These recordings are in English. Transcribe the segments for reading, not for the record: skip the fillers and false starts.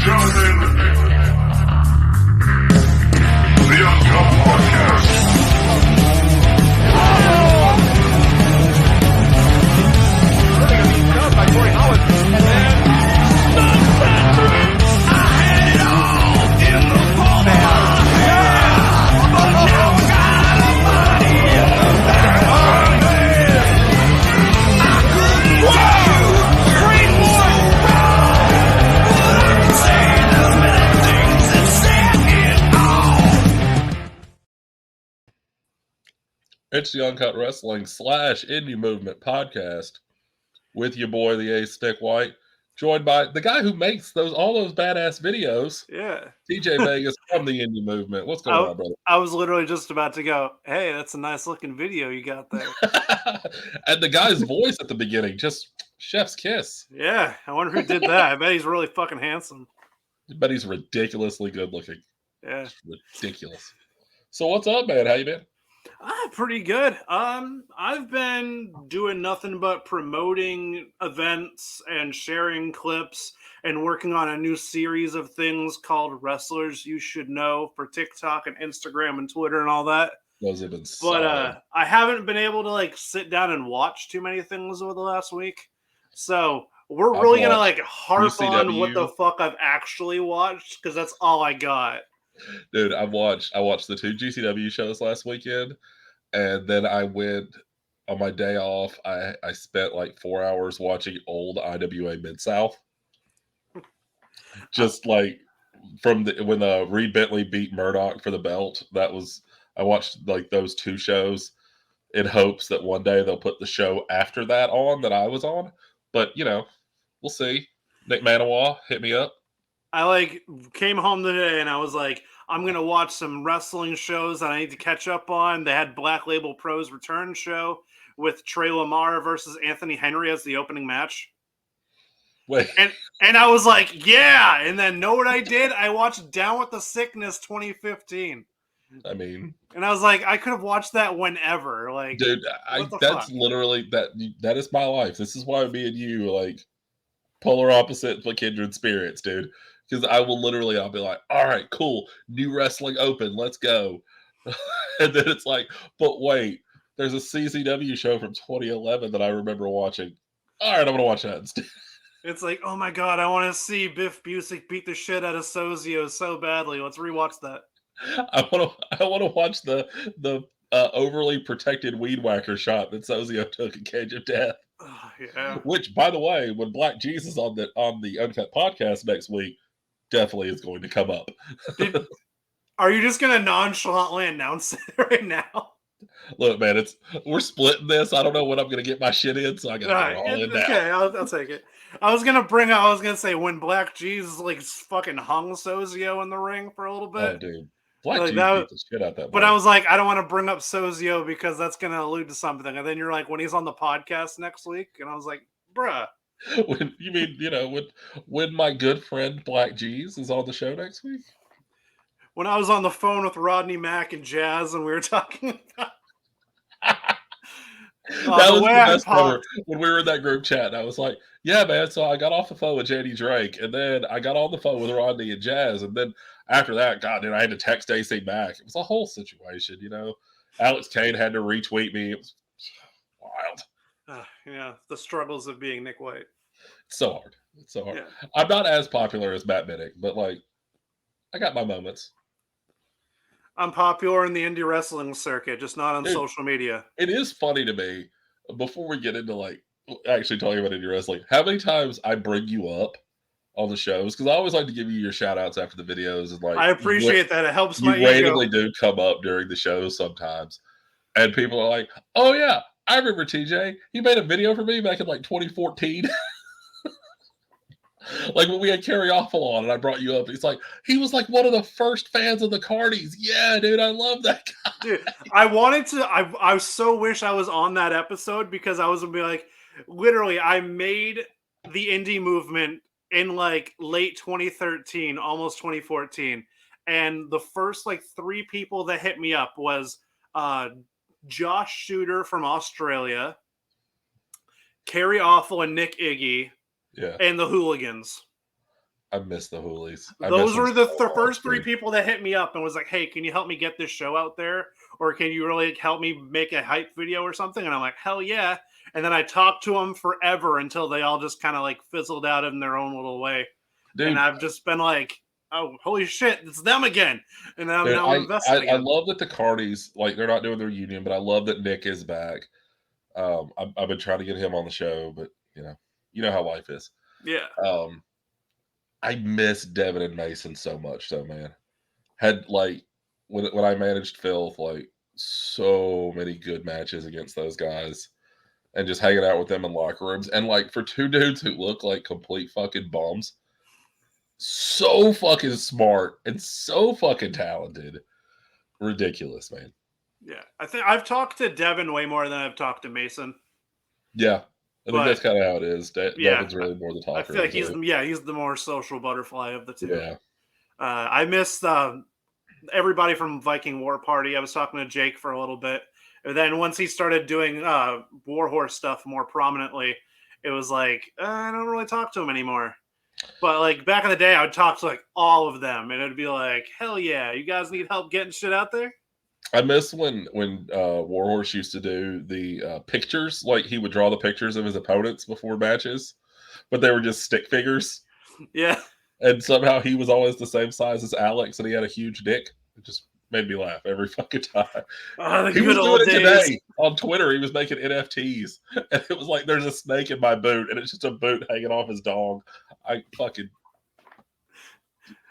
gentlemen, the Uncutt Podcast. It's the Uncut Wrestling / Indie Movement podcast with your boy, the Ace Stick White, joined by the guy who makes all those badass videos. Yeah. TJ Vegas from the Indie Movement. What's going on, brother? I was literally just about to go, hey, that's a nice looking video you got there. And the guy's voice at the beginning, just chef's kiss. Yeah, I wonder who did that. I bet he's really fucking handsome. I bet he's ridiculously good looking. Yeah. Just ridiculous. So what's up, man? How you been? Pretty good. I've been doing nothing but promoting events and sharing clips and working on a new series of things called Wrestlers You Should Know for TikTok and Instagram and Twitter and all that. Those have been solid. But I haven't been able to sit down and watch too many things over the last week. So we're really gonna harp on what the fuck I've actually watched, because that's all I got. Dude, I watched the 2 GCW shows last weekend, and then I went on my day off. I spent 4 hours watching old IWA Mid-South. Just from when Reed Bentley beat Murdoch for the belt. I watched those 2 shows in hopes that one day they'll put the show after that on that I was on. But we'll see. Nick Manawa, hit me up. I came home today and I was like, I'm going to watch some wrestling shows that I need to catch up on. They had Black Label Pro's return show with Trey Lamar versus Anthony Henry as the opening match. Wait. And I was like, yeah. And then know what I did? I watched Down with the Sickness 2015. I mean, and I was like, I could have watched that whenever. Dude, that's literally that is my life. This is why me and you polar opposites but kindred spirits, dude. Because I'll be like, all right, cool, new wrestling open, let's go. And then it's but wait, there's a CZW show from 2011 that I remember watching. All right, I'm gonna watch that instead. It's oh my god, I want to see Biff Busick beat the shit out of Sozio so badly. Let's rewatch that. I want to watch the overly protected weed whacker shot that Sozio took in Cage of Death. Yeah. Which, by the way, when Black Jesus on the Uncut podcast next week, definitely is going to come up. Are you just going to nonchalantly announce it right now? Look, man, we're splitting this. I don't know when I'm going to get my shit in, so I got to go all in now. Okay, I'll take it. I was going to say when Black Jesus fucking hung Sozio in the ring for a little bit. Oh, dude. Black Jesus beat the shit out that But I was like, I don't want to bring up Sozio because that's going to allude to something. And then you're like, when he's on the podcast next week? And I was like, bruh. When my good friend Black G's is on the show next week? When I was on the phone with Rodney Mack and Jazz and we were talking about that was the best ever. When we were in that group chat, and I was like, yeah, man, so I got off the phone with JD Drake, and then I got on the phone with Rodney and Jazz, and then after that, God, dude, I had to text AC Mack. It was a whole situation, Alex Kane had to retweet me. It was wild. The struggles of being Nick White. It's so hard. Yeah. I'm not as popular as Matt Minnick, but I got my moments. I'm popular in the indie wrestling circuit, just not on social media. It is funny to me, before we get into actually talking about indie wrestling, how many times I bring you up on the shows, because I always like to give you your shout outs after the videos, and I appreciate that. It helps my ego. You randomly do come up during the shows sometimes, and people are like, oh yeah, I remember TJ, he made a video for me back in 2014. When we had Carrie Awful on and I brought you up, he was one of the first fans of the Cardis. Yeah, dude, I love that guy. Dude, I so wish I was on that episode, because I was going to be literally, I made the indie movement in late 2013, almost 2014. And the first 3 people that hit me up was Josh Shooter from Australia, Carrie Awful and Nick Iggy, Yeah. And the Hooligans. I miss the Hoolies. Those were the so first much, 3 dude. people that hit me up and was like, "Hey, can you help me get this show out there? Or can you really help me make a hype video or something?" And I'm like, "Hell yeah." And then I talked to them forever until they all just kind of like fizzled out in their own little way. And Dude, I've just been like, "Oh, holy shit, it's them again." And now, dude, now I'm invested I again. love that the Cardis, like, they're not doing their union, but I love that Nick is back. I've been trying to get him on the show, but you know how life is. Yeah. Um, I miss Devin and Mason so much, so man. Had like when I managed Filth, like so many good matches against those guys, and just hanging out with them in locker rooms, and like for 2 dudes who look like complete fucking bums, so fucking smart and so fucking talented, ridiculous, man. Yeah. I think I've talked to Devin way more than I've talked to Mason. Yeah, I think that's But kind of how it is. yeah, Devin's really more the I talker feel of like the two. he's the more social butterfly of the two. Yeah, I miss everybody from Viking War Party. I was talking to Jake for a little bit. And then once he started doing Warhorse stuff more prominently, it was like, I don't really talk to him anymore. But like back in the day, I would talk to like all of them, and it'd be like, hell yeah, you guys need help getting shit out there? I miss when Warhorse used to do the pictures. Like he would draw the pictures of his opponents before matches, but they were just stick figures. Yeah. And somehow he was always the same size as Alex, and he had a huge dick. It just made me laugh every fucking time. Oh, the He good was doing old it days. today on Twitter. He was making NFTs, and it was like, "There's a snake in my boot, and it's just a boot hanging off his dog." I fucking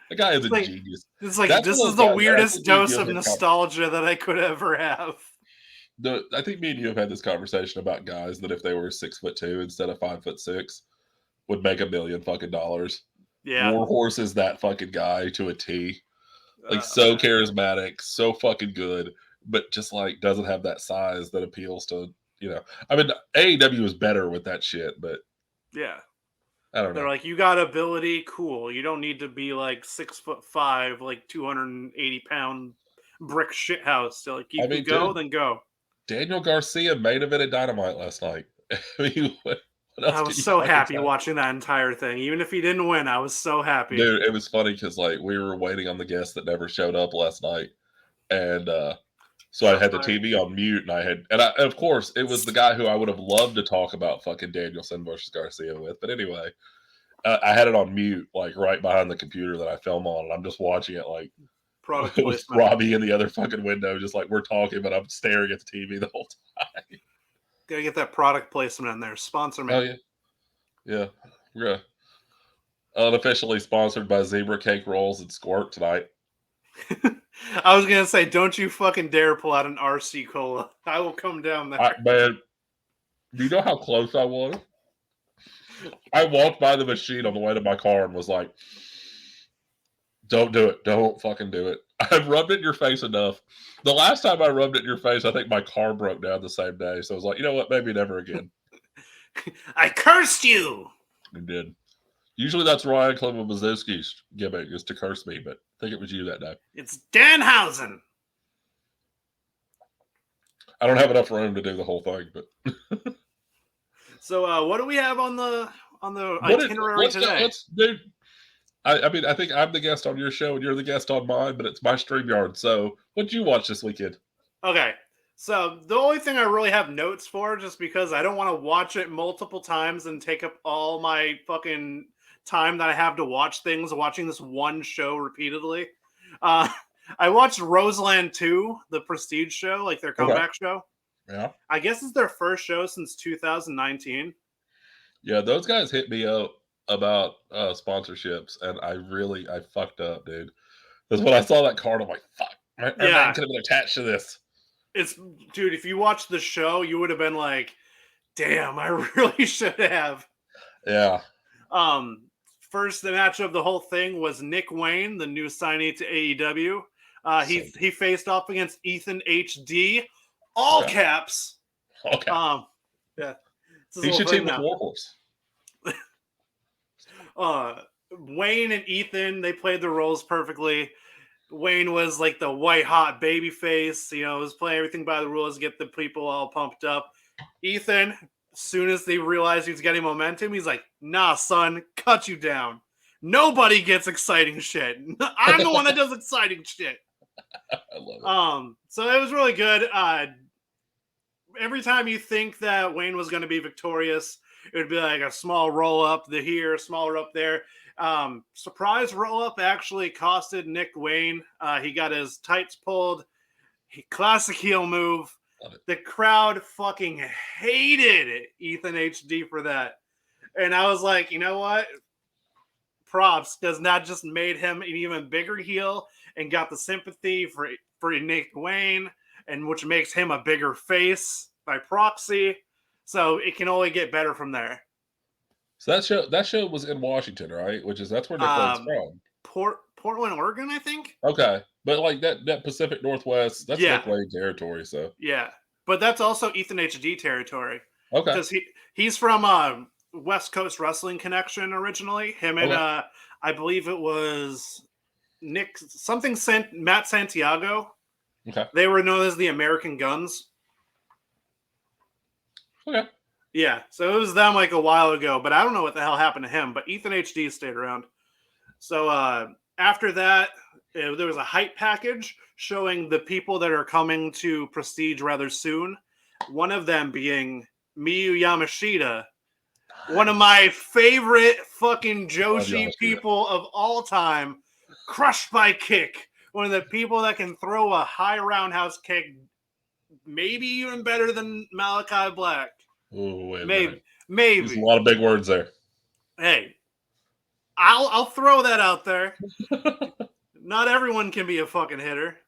the guy is a Like, genius. it's like That's this one is of the those guys. I weirdest think me and you dose have of had nostalgia that I could ever have. I think me and you have had this conversation about guys that if they were 6'2" instead of 5'6" would make $1 million fucking dollars. Yeah. Warhorse is that fucking guy to a T. Like Oh, so man. charismatic, so fucking good, but just like doesn't have that size that appeals to. I mean, AEW is better with that shit, but Yeah. I don't They're know. like, you got ability, cool. You don't need to be like 6'5", like 280-pound brick shithouse. So like, you I can mean, go, dude, then go. Daniel Garcia main evented Dynamite last night. I mean, what I else was can you so fucking happy say? watching that entire thing. Even if he didn't win, I was so happy. Dude, it was funny because like we were waiting on the guest that never showed up last night, and so I Shots had the fired. TV on mute, and of course it was the guy who I would have loved to talk about fucking Danielson versus Garcia with, but anyway, I had it on mute, like right behind the computer that I film on, and I'm just watching it like Product with placement. Robbie in the other fucking window, just like we're talking, but I'm staring at the TV the whole time. Gotta get that product placement in there. Sponsor me. Oh yeah, yeah, we're unofficially sponsored by Zebra Cake Rolls and Squirt tonight. I was gonna say, don't you fucking dare pull out an RC cola. I will come down there. Man, do you know how close I was? I walked by the machine on the way to my car and was like, don't do it. Don't fucking do it. I've rubbed it in your face enough. The last time I rubbed it in your face, I think my car broke down the same day. So I was like, you know what? Maybe never again. I cursed you. It did. Usually that's Ryan Clemens-Mazuski's gimmick is to curse me, but I think it was you that day. It's Danhausen. I don't have enough room to do the whole thing, but So, what do we have on the itinerary today? Let's do. I mean, I think I'm the guest on your show and you're the guest on mine, but it's my StreamYard. So, what'd you watch this weekend? Okay. So the only thing I really have notes for, just because I don't want to watch it multiple times and take up all my fucking time that I have to watch things, watching this one show repeatedly. I watched Roseland 2, the Prestige show, like their comeback show. Yeah. I guess it's their first show since 2019. Yeah, those guys hit me up about sponsorships, and I fucked up, dude. Because when I saw that card, I'm like, fuck, our name could have been attached to this. Dude, if you watched the show, you would have been like, damn, I really should have. Yeah. First, the match of the whole thing was Nick Wayne, the new signee to AEW. He faced off against Ethan HD, all caps. Okay. Yeah. He should team with Warhorse. Wayne and Ethan, they played their roles perfectly. Wayne was like the white hot baby face, was playing everything by the rules, get the people all pumped up. Ethan, as soon as they realized he was getting momentum, he's like, nah, son, cut you down. Nobody gets exciting shit. I'm the one that does exciting shit. I love it. So it was really good. Every time you think that Wayne was going to be victorious, it would be like a small roll up here, smaller up there. Surprise roll up actually costed Nick Wayne. He got his tights pulled. Classic heel move. The crowd fucking hated Ethan HD for that. And I was like, you know what? Props, because that just made him an even bigger heel and got the sympathy for Nick Wayne, and which makes him a bigger face by proxy. So it can only get better from there. So that show was in Washington, right? That's where Nick Wayne's from. Portland, Oregon, I think. Okay, but like that Pacific Northwest, that's Nick Wayne territory. So yeah, but that's also Ethan HD territory. Okay, because he's from West Coast Wrestling Connection originally. Him and I believe it was Matt Santiago. Okay, they were known as the American Guns. Okay. Yeah, so it was them like a while ago, but I don't know what the hell happened to him. But Ethan HD stayed around. So after that, there was a hype package showing the people that are coming to Prestige rather soon. One of them being Miyu Yamashita, one of my favorite fucking Joshi people of all time. Crushed by kick. One of the people that can throw a high roundhouse kick, maybe even better than Malachi Black. Ooh, wait a maybe. There's a lot of big words there. Hey, I'll throw that out there. Not everyone can be a fucking hitter.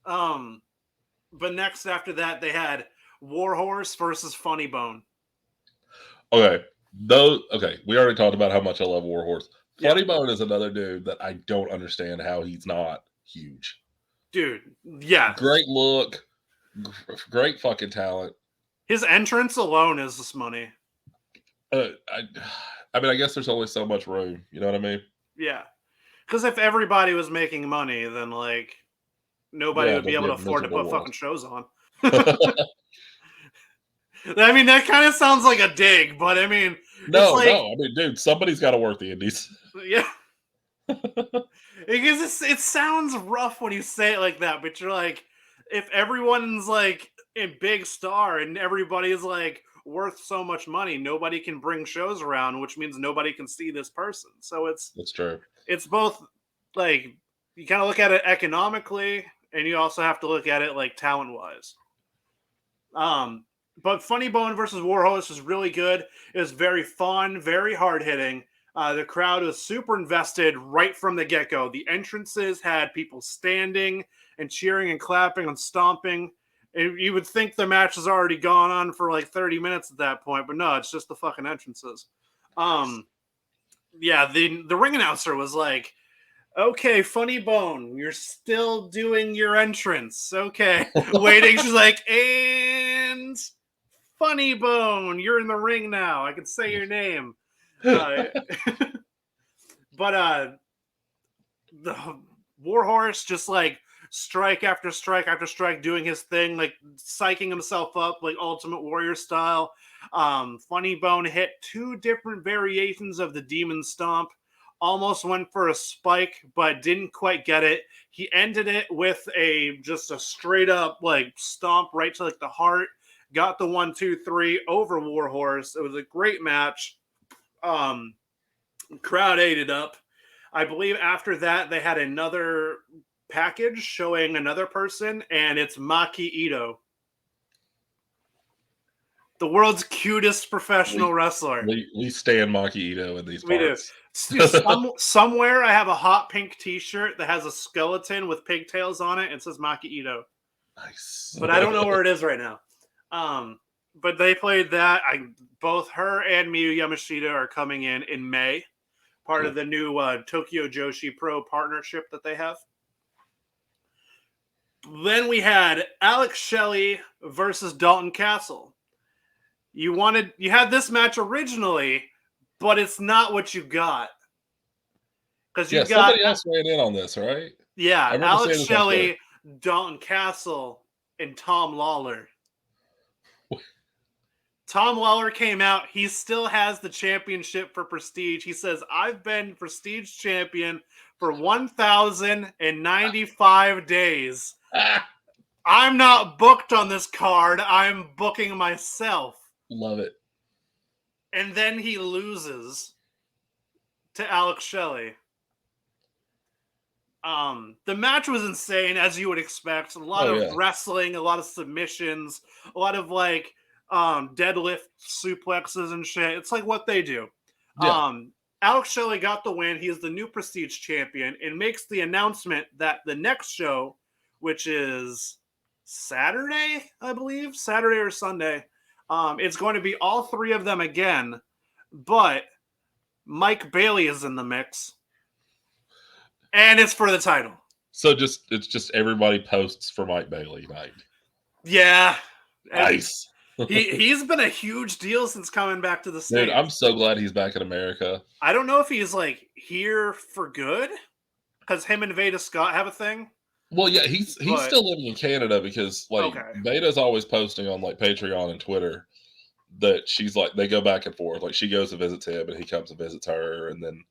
But next after that, they had Warhorse versus Funny Bone. Okay. We already talked about how much I love Warhorse. Funny Bone is another dude that I don't understand how he's not huge. Dude, yeah. Great look. Great fucking talent. His entrance alone is this money. I mean, I guess there's only so much room. You know what I mean? Yeah. Because if everybody was making money, then, like, nobody would be able to afford to put fucking shows on. I mean, that kind of sounds like a dig, but I mean... No. I mean, dude, somebody's got to work the indies. Yeah. Because it sounds rough when you say it like that, but you're like, if everyone's, like, a big star and everybody's, like, worth so much money, nobody can bring shows around, which means nobody can see this person. So that's true. It's both, like, you kind of look at it economically, and you also have to look at it, like, talent-wise. But Funny Bone versus Warhorse was really good. It was very fun, very hard-hitting. The crowd was super invested right from the get-go. The entrances had people standing and cheering and clapping and stomping. And you would think the match has already gone on for like 30 minutes at that point, but no, it's just the fucking entrances. Yeah, the ring announcer was like, okay, Funny Bone, you're still doing your entrance. Okay. Waiting. She's like, and Funny Bone, you're in the ring now. I can say your name. But the Warhorse just like strike after strike after strike doing his thing, like psyching himself up like Ultimate Warrior style. Funny Bone hit 2 different variations of the Demon Stomp. Almost went for a spike, but didn't quite get it. He ended it with just a straight up like stomp right to like the heart. Got the 1, 2, 3 over Warhorse. It was a great match. Crowd ate it up. I believe after that they had another package showing another person, and it's Maki Ito, the world's cutest professional wrestler. We stand Maki Ito in these parts. We do. Somewhere I have a hot pink t-shirt that has a skeleton with pigtails on it and it says Maki Ito. Nice. But I don't know where it is right now. But they played that. Both her and Miyu Yamashita are coming in May. Part of the new Tokyo Joshi Pro partnership that they have. Then we had Alex Shelley versus Dalton Castle. You had this match originally, but it's not what you got. Because somebody else ran in on this, right? Yeah, Alex Shelley, Dalton Castle, and Tom Lawler. Tom Lawler came out. He still has the championship for Prestige. He says, I've been Prestige champion for 1,095 days. I'm not booked on this card. I'm booking myself. Love it. And then he loses to Alex Shelley. The match was insane, as you would expect. A lot of wrestling, a lot of submissions, a lot of like deadlift suplexes and shit. It's like what they do. Yeah. Alex Shelley got the win. He is the new Prestige champion and makes the announcement that the next show, which is Saturday, I believe, Saturday or Sunday, it's going to be all three of them again, but Mike Bailey is in the mix. And it's for the title. So it's just everybody posts for Mike Bailey night. Yeah. Nice. He's been a huge deal since coming back to the States. Dude, I'm so glad he's back in America. I don't know if he's like here for good, because him and Veda Scott have a thing. Well, yeah, he's still living in Canada because like Veda's always posting on like Patreon and Twitter that she's like they go back and forth. Like she goes and visits him and he comes and visits her, and then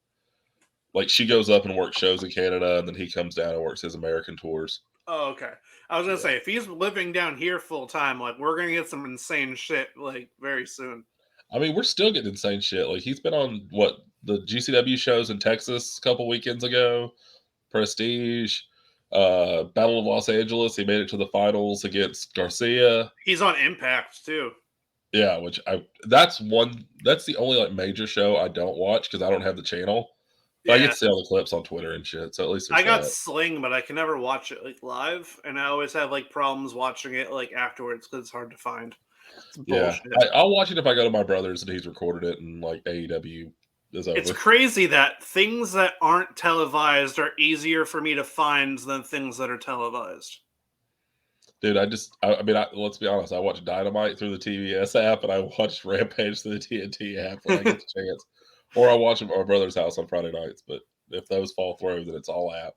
like she goes up and works shows in Canada, and then he comes down and works his American tours. Oh, okay. I was gonna say if he's living down here full time, like we're gonna get some insane shit like very soon. I mean, we're still getting insane shit. Like he's been on the GCW shows in Texas a couple weekends ago, Prestige, Battle of Los Angeles. He made it to the finals against Garcia. He's on Impact too. Yeah, that's the only like major show I don't watch because I don't have the channel. But I get to see all the clips on Twitter and shit. So at least I got Sling, but I can never watch it like live, and I always have like problems watching it like afterwards because it's hard to find. Yeah, I'll watch it if I go to my brother's and he's recorded it, and like AEW is over. It's crazy that things that aren't televised are easier for me to find than things that are televised. Dude, I mean, let's be honest. I watch Dynamite through the TBS app, and I watch Rampage through the TNT app when I get the chance. Or I watch them at my brother's house on Friday nights. But if those fall through, then it's all app.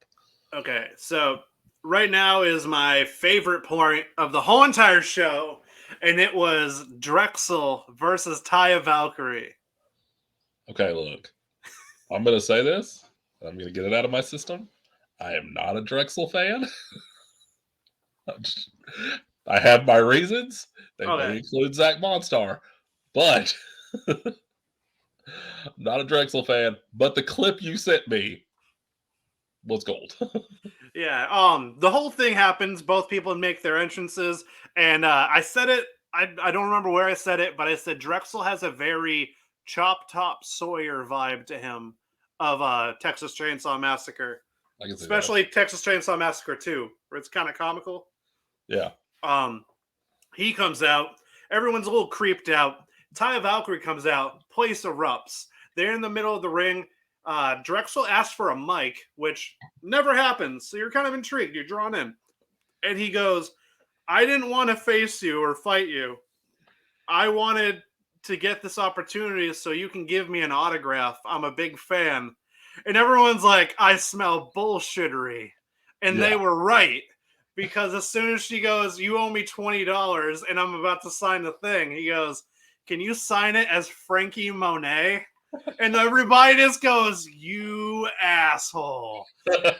Okay, so right now is my favorite point of the whole entire show, and it was Drexel versus Taya Valkyrie. Okay, look. I'm going to say this. I'm going to get it out of my system. I am not a Drexel fan. I have my reasons. They may include Zach Monstar. But I'm not a Drexel fan. But the clip you sent me was gold. Yeah. The whole thing happens. Both people make their entrances. And I said it. I don't remember where I said it, but I said Drexel has a very Chop Top Sawyer vibe to him of Texas Chainsaw Massacre. Especially Texas Chainsaw Massacre 2, where it's kind of comical. Yeah. He comes out. Everyone's a little creeped out. Taya Valkyrie comes out. Place erupts. They're in the middle of the ring. Drexel asks for a mic, which never happens. So you're kind of intrigued. You're drawn in. And he goes, I didn't want to face you or fight you. I wanted to get this opportunity so you can give me an autograph. I'm a big fan. And everyone's like, I smell bullshittery. And they were right. Because as soon as she goes, you owe me $20 and I'm about to sign the thing, he goes, can you sign it as Frankie Monet? And everybody just goes, you asshole.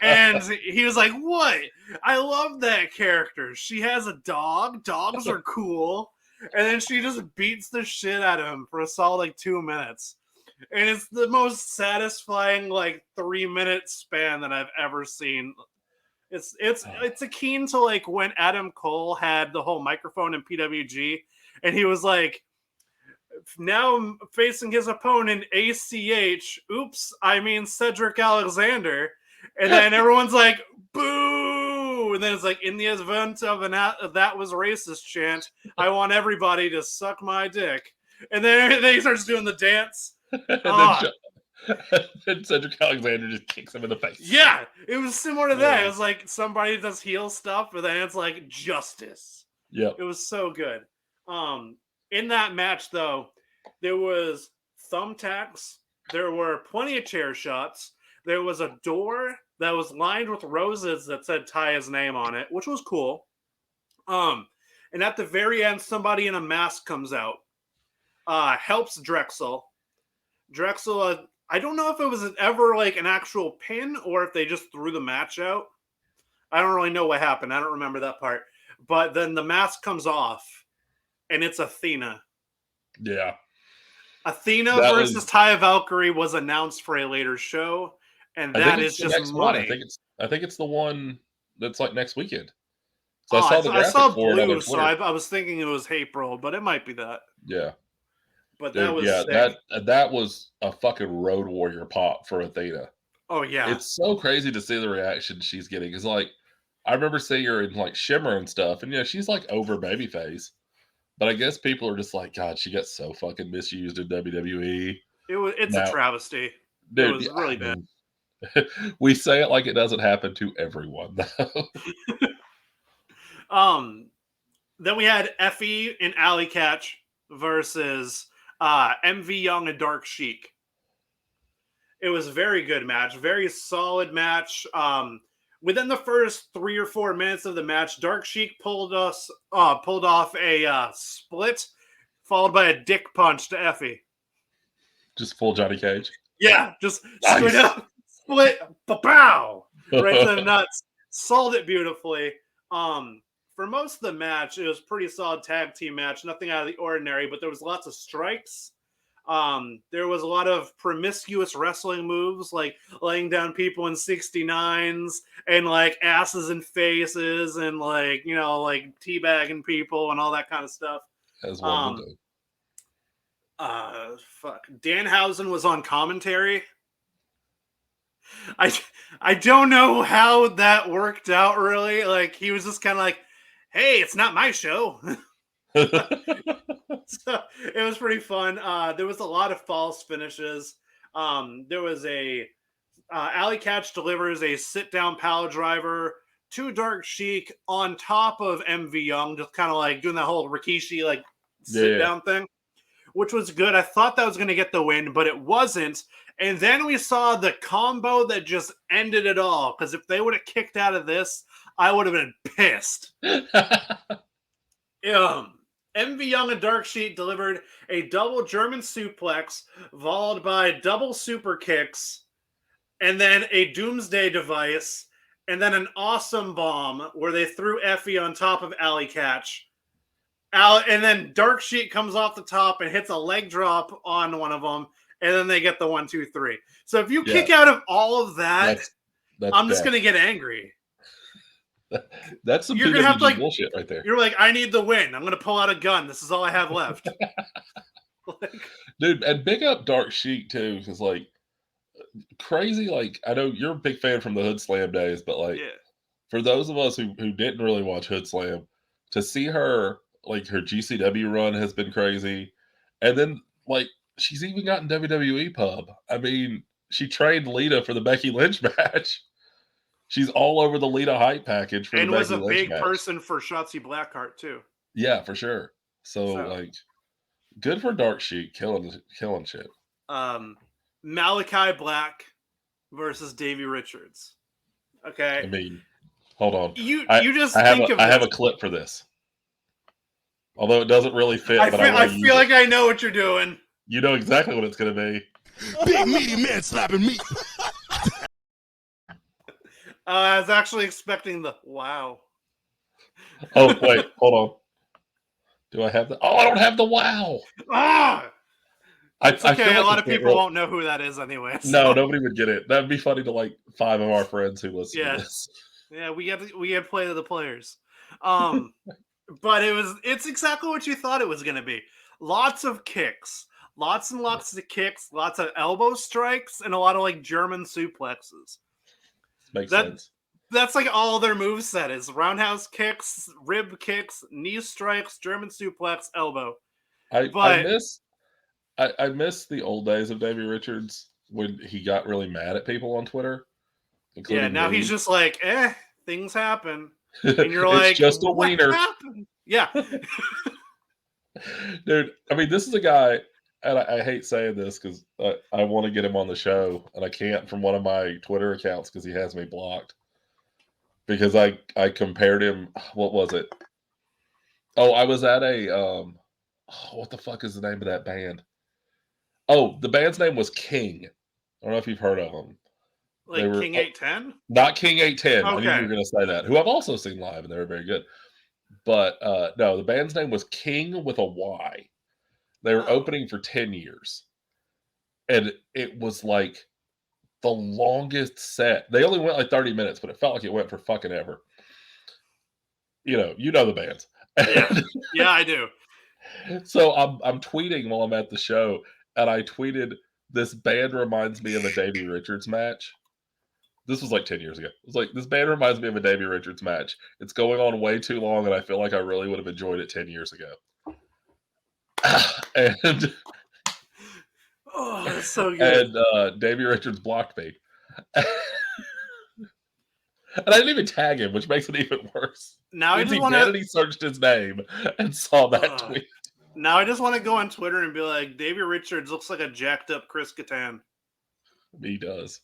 And he was like, what? I love that character. She has a dog. Dogs are cool. And then she just beats the shit out of him for a solid like 2 minutes. And it's the most satisfying like 3-minute span that I've ever seen. It's akin to like when Adam Cole had the whole microphone in PWG, and he was like, now facing his opponent ACH, oops, I mean Cedric Alexander, and then everyone's like, boo, and then it's like, in the event of that was racist chant, I want everybody to suck my dick, and then he starts doing the dance. Then Cedric Alexander just kicks him in the face. Yeah, it was similar to that. It was like somebody does heel stuff, but then it's like justice. Yeah, it was so good. In that match, though, there was thumbtacks. There were plenty of chair shots. There was a door that was lined with roses that said Taya's name on it, which was cool. And at the very end, somebody in a mask comes out. helps Drexel. Drexel, I don't know if it was ever like an actual pin or if they just threw the match out. I don't really know what happened. I don't remember that part. But then the mask comes off, and it's Athena. Yeah. Athena versus Taya Valkyrie was announced for a later show, and that is just money. I think it's the one that's like next weekend. So I saw blue, so I was thinking it was April, but it might be that. Yeah. But that was sick. that was a fucking Road Warrior pop for Athena. Oh yeah, it's so crazy to see the reaction she's getting. Because like, I remember seeing her in like Shimmer and stuff, and she's like over babyface, but I guess people are just like, God, she got so fucking misused in WWE. It's a travesty. Dude, it was really bad. We say it like it doesn't happen to everyone, though. Then we had Effie and Alley Catch versus MV Young and Dark Sheik. It was a very good match, very solid match. Within the first 3 or 4 minutes of the match, Dark Sheik pulled off a split, followed by a dick punch to Effie. Just full Johnny Cage. Yeah, just straight up split, pow, right to the nuts. Sold it beautifully. For most of the match, it was a pretty solid tag team match. Nothing out of the ordinary, but there was lots of strikes. There was a lot of promiscuous wrestling moves, like laying down people in 69s and like asses and faces and like, like teabagging people and all that kind of stuff. As one would do. Danhausen was on commentary. I don't know how that worked out really. Like he was just kind of like, hey, it's not my show. So it was pretty fun. There was a lot of false finishes. There was a Alley Catch delivers a sit-down pile driver to Dark Sheik on top of MV Young, just kind of like doing that whole Rikishi like sit-down thing, which was good. I thought that was going to get the win, but it wasn't. And then we saw the combo that just ended it all, because if they would have kicked out of this, I would have been pissed. MV Young and Dark Sheik delivered a double German suplex, followed by double super kicks, and then a doomsday device, and then an awesome bomb where they threw Effie on top of Alley Catch. And then Dark Sheik comes off the top and hits a leg drop on one of them, and then they get the 1, 2, 3. So if you kick out of all of that, that's I'm just going to get angry. That's some you're gonna have to, like, bullshit right there. You're like, I need the win. I'm going to pull out a gun. This is all I have left. Dude, and big up Dark Sheik, too, because, like, crazy, like, I know you're a big fan from the Hood Slam days, but, like, for those of us who didn't really watch Hood Slam, to see her, like, her GCW run has been crazy. And then, like, she's even gotten WWE pub. I mean, she trained Lita for the Becky Lynch match. She's all over the Lita hype package for the Becky Lynch match. And was a big person for Shotzi Blackheart, too. Yeah, for sure. So, like, good for Dark Sheik, killing shit. Malachi Black versus Davey Richards. Okay. I mean, hold on. I have a clip for this. Although it doesn't really fit. I feel like I know what you're doing. You know exactly what it's going to be. Big meaty man slapping meat. I was actually expecting the wow. Oh, wait. Hold on. Do I have the... Oh, I don't have the wow. It's okay. A lot of people won't know who that is anyway. So. No, nobody would get it. That'd be funny to, like, 5 of our friends who listen to this. Yeah, we had to play to the players. But it's exactly what you thought it was going to be. Lots of kicks. Lots and lots of kicks. Lots of elbow strikes. And a lot of, like, German suplexes. Makes sense. That's like all their moveset is. Roundhouse kicks, rib kicks, knee strikes, German suplex, elbow. I miss the old days of Davey Richards when he got really mad at people on Twitter. Yeah, now he's just like, things happen. And you're like, just a wiener. Happened? Yeah. Dude, I mean, this is a guy, and I hate saying this because I want to get him on the show, and I can't from one of my Twitter accounts because he has me blocked. Because I compared him, what was it? Oh, I was at a Oh, what the fuck is the name of that band? Oh, the band's name was King. I don't know if you've heard of them. They Like were King 810? not King 810. I knew you Okay. were going to say that. Who I've also seen live, and they were very good. But no, the band's name was King with a Y. They were Oh. opening for 10 years. And it was like the longest set. They only went like 30 minutes, but it felt like it went for fucking ever. You know the bands. Yeah. Yeah, I do. So I'm tweeting while I'm at the show, and I tweeted, "This band reminds me of a Davey Richards match." This was like 10 years ago. It was like, "This band reminds me of a Davey Richards match. It's going on way too long, and I feel like I really would have enjoyed it 10 years ago." And Oh, that's so good. and Davey Richards blocked me. And I didn't even tag him, which makes it even worse. Now I Lindsay just want to. Vanity searched his name and saw that tweet. Now I just want to go on Twitter and be like, Davey Richards looks like a jacked up Chris Kattan. He does.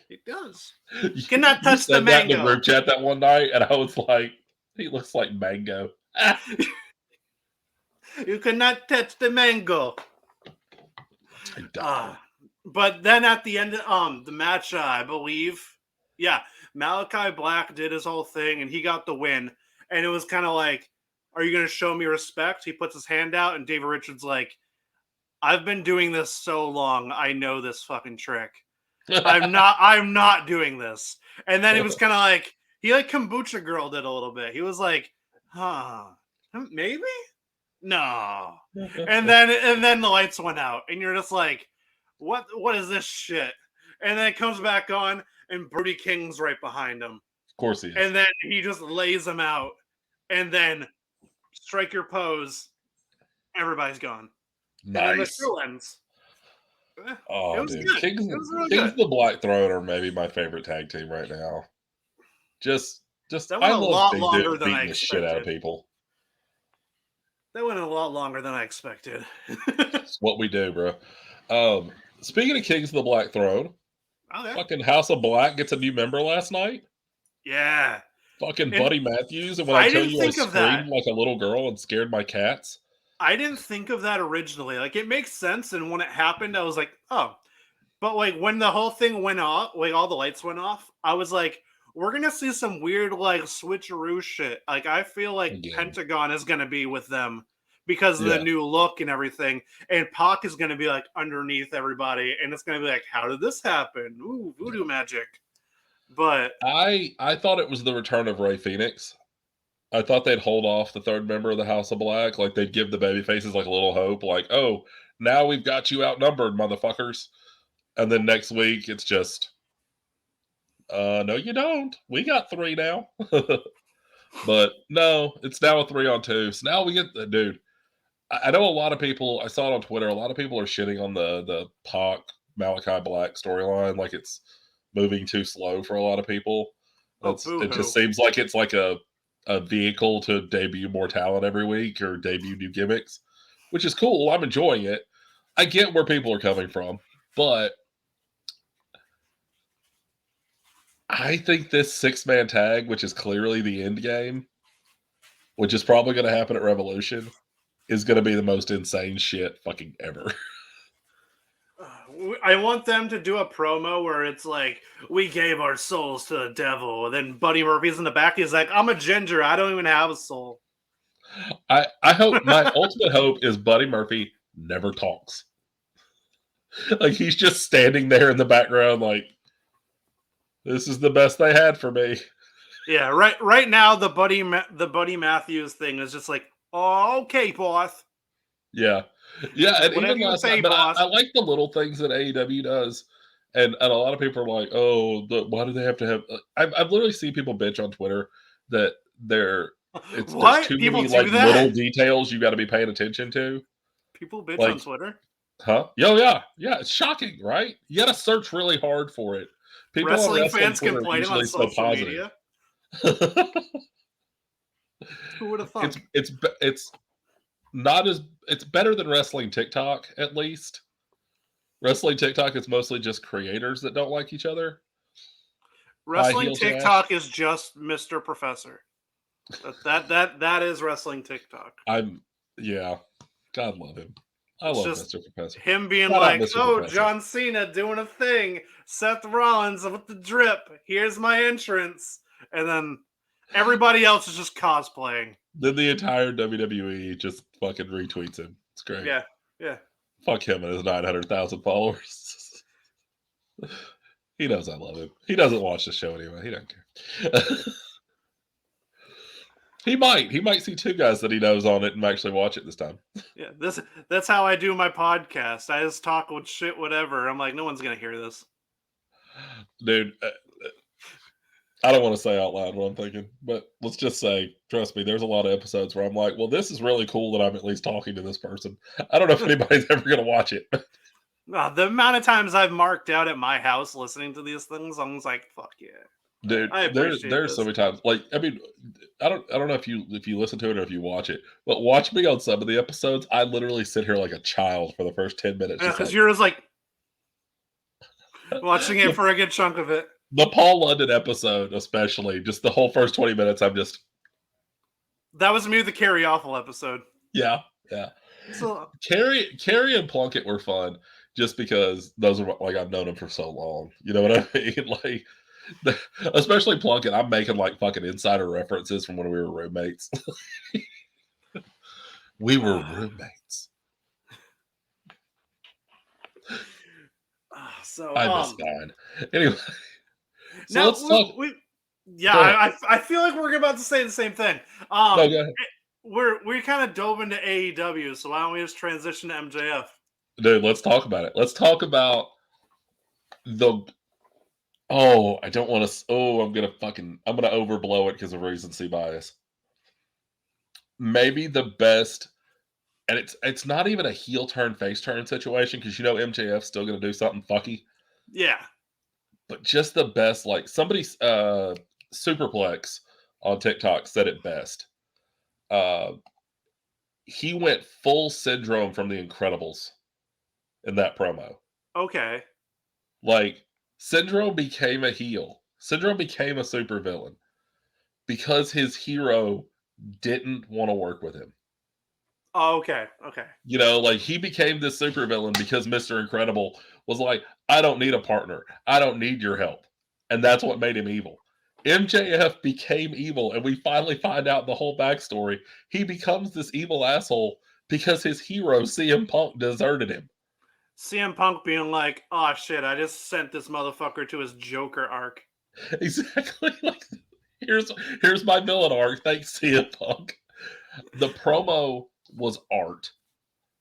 He does. You cannot touch the said that in the mango. group chat that one night, and I was like, he looks like mango. You cannot touch the mango. He does. But then at the end of the match, I believe, yeah, Malachi Black did his whole thing, and he got the win. And it was kind of like, are you going to show me respect? He puts his hand out, and Davey Richards like, I've been doing this so long, I know this fucking trick. I'm not doing this. And then he was kind of like, he like Kombucha Girl did a little bit. He was like, maybe? No. And then the lights went out, and you're just like, what is this shit? And then it comes back on, and Brody King's right behind him. Of course he is. And then he just lays him out, and then strike your pose. Everybody's gone. Nice. And then the show ends. Oh, it was dude. good. Kings, It was really Kings good. of the Black Throne are maybe my favorite tag team right now. Just That I went a love lot Big longer Dick than I beating the shit out of expected. people. That went a lot longer than I expected. It's what we do, bro. Speaking of Kings of the Black Throne, Okay. fucking House of Black gets a new member last night. Yeah. Fucking And Buddy Matthews, and when I tell didn't you I think of that. screamed like a little girl and scared my cats. I didn't think of that originally. Like, it makes sense, and when it happened, I was like, oh. But, like, when the whole thing went off, like, all the lights went off, I was like, we're going to see some weird, like, switcheroo shit. Like, I feel like Again. Pentagon is going to be with them because of Yeah. the new look and everything. And Pac is going to be, like, underneath everybody, and it's going to be like, how did this happen? Ooh, voodoo magic. But I thought it was the return of Ray Phoenix. I thought they'd hold off the third member of the House of Black. Like, they'd give the baby faces like a little hope. Like, oh, now we've got you outnumbered, motherfuckers. And then next week, it's just, no, you don't. We got 3 now. But no, it's now a 3-on-2. So now we get the dude. I know a lot of people, I saw it on Twitter, a lot of people are shitting on the Pac Malachi Black storyline. Like, it's moving too slow for a lot of people. It just seems like it's like a vehicle to debut more talent every week or debut new gimmicks, which is cool. I'm enjoying it. I get where people are coming from, but I think this 6-man tag, which is clearly the end game, which is probably going to happen at Revolution, is going to be the most insane shit fucking ever. I want them to do a promo where it's like, we gave our souls to the devil. And then Buddy Murphy's in the back. He's like, I'm a ginger. I don't even have a soul. I hope, my ultimate hope is Buddy Murphy never talks. Like, he's just standing there in the background like, this is the best they had for me. Yeah, right now, the Buddy Matthews thing is just like, oh, okay, boss. Yeah. Yeah, and Whatever even you last say, night, but boss. I like the little things that AEW does. And a lot of people are like, oh, why do they have to have... I've literally seen people bitch on Twitter that there's too People many do like that? little details you got to be paying attention to. People bitch Like, on Twitter? Huh? Yeah. It's shocking, right? You got to search really hard for it. People Wrestling on wrestling fans Twitter are complaining on usually so social positive. media? Who would have thought? It's not as... It's better than wrestling TikTok, at least. Wrestling TikTok is mostly just creators that don't like each other. Wrestling TikTok is just Mr. Professor. That is wrestling TikTok. Yeah. God love him. I It's love just Mr. Professor. him being Shout out like, Mr. "Oh, Professor. John Cena doing a thing. Seth Rollins with the drip. Here's my entrance," and then everybody else is just cosplaying. Then the entire WWE just fucking retweets him. It's great. Yeah, yeah. Fuck him and his 900,000 followers. He knows I love him. He doesn't watch the show anyway. He doesn't care. He might see two guys that he knows on it and actually watch it this time. Yeah, that's how I do my podcast. I just talk with shit, whatever. I'm like, no one's gonna hear this. Dude, I don't want to say out loud what I'm thinking, but let's just say, trust me, there's a lot of episodes where I'm like, well, this is really cool that I'm at least talking to this person. I don't know if anybody's ever going to watch it. The amount of times I've marked out at my house listening to these things, I'm just like, fuck yeah. Dude, I appreciate there's this. so many times. Like, I mean, I don't know if you listen to it or if you watch it, but watch me on some of the episodes. I literally sit here like a child for the first 10 minutes. Because Like, you're just like watching it for a good chunk of it. the Paul London episode, especially, just the whole first 20 minutes, I'm just, That was me, the Carrie Awful episode. yeah. So Carrie and Plunkett were fun just because those are like I've known them for so long. You know what I mean? Like, especially Plunkett, I'm making like fucking insider references from when we were roommates. We were roommates. so I miss mine. Anyway, so now let's talk. I feel like we're about to say the same thing. No, go ahead. We kind of dove into AEW, so why don't we just transition to MJF? Dude, let's talk about it. Let's talk about the. Oh, I don't want to. Oh, I'm gonna overblow it because of recency bias. Maybe the best, and it's not even a heel turn, face turn situation because MJF's still gonna do something fucky. Yeah. But just the best, like somebody, Superplex on TikTok said it best. He went full Syndrome from The Incredibles in that promo. Okay. Like, Syndrome became a heel. Syndrome became a supervillain because his hero didn't want to work with him. Oh, okay. Okay. Like he became this supervillain because Mr. Incredible was like, I don't need a partner. I don't need your help. And that's what made him evil. MJF became evil, and we finally find out the whole backstory. He becomes this evil asshole because his hero, CM Punk, deserted him. CM Punk being like, oh shit, I just sent this motherfucker to his Joker arc. Exactly. Like, here's my villain arc. Thanks, CM Punk. The promo was art.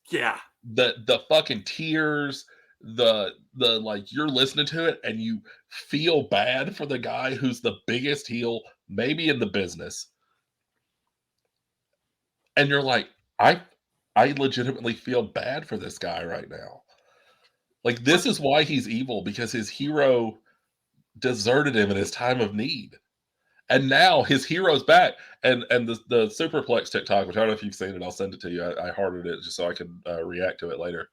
Yeah. The fucking tears, the like, you're listening to it and you feel bad for the guy who's the biggest heel maybe in the business. And you're like, I legitimately feel bad for this guy right now. Like, this is why he's evil, because his hero deserted him in his time of need. And now his hero's back. And the Superplex TikTok, which I don't know if you've seen it, I'll send it to you. I hearted it just so I could react to it later.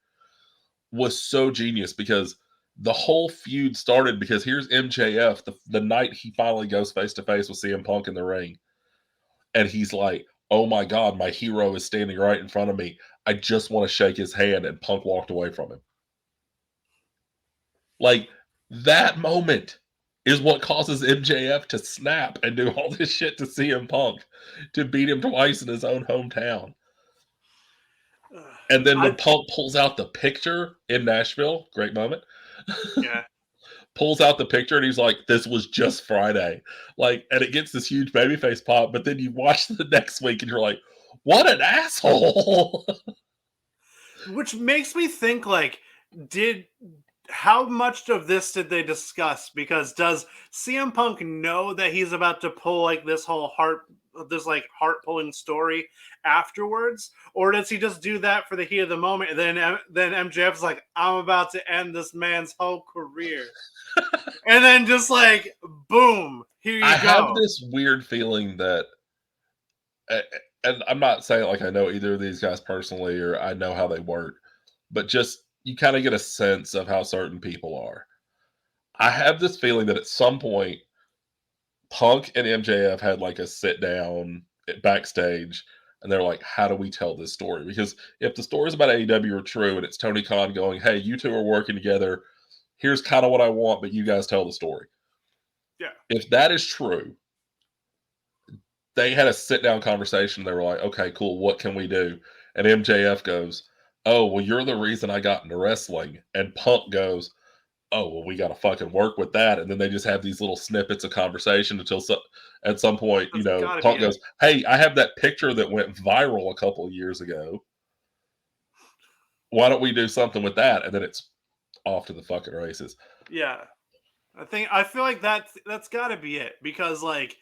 Was so genius because the whole feud started because here's MJF the night he finally goes face to face with CM Punk in the ring. And he's like, oh my God, my hero is standing right in front of me. I just want to shake his hand. And Punk walked away from him. Like, that moment is what causes MJF to snap and do all this shit to CM Punk to beat him twice in his own hometown. And then when Punk pulls out the picture in Nashville, great moment. Yeah. Pulls out the picture and he's like, this was just Friday. Like, and it gets this huge babyface pop, but then you watch the next week and you're like, what an asshole. Which makes me think, like, how much of this did they discuss? Because does CM Punk know that he's about to pull like this whole heart-pulling story afterwards, or does he just do that for the heat of the moment? And then MJF's like, I'm about to end this man's whole career, and then just like boom, here you go. I have this weird feeling that, and I'm not saying like I know either of these guys personally or I know how they work, but just you kind of get a sense of how certain people are. I have this feeling that at some point, Punk and MJF had like a sit down backstage, and they're like, how do we tell this story? Because if the stories about AEW are true and it's Tony Khan going, hey, you two are working together, here's kind of what I want, but you guys tell the story. Yeah. If that is true, they had a sit-down conversation. They were like, okay, cool, what can we do? And MJF goes, oh, well, you're the reason I got into wrestling. And Punk goes, oh, well, we got to fucking work with that. And then they just have these little snippets of conversation until at some point, That's gotta Punk be it. goes, hey, I have that picture that went viral a couple of years ago. Why don't we do something with that? And then it's off to the fucking races. Yeah. I feel like that's got to be it, because like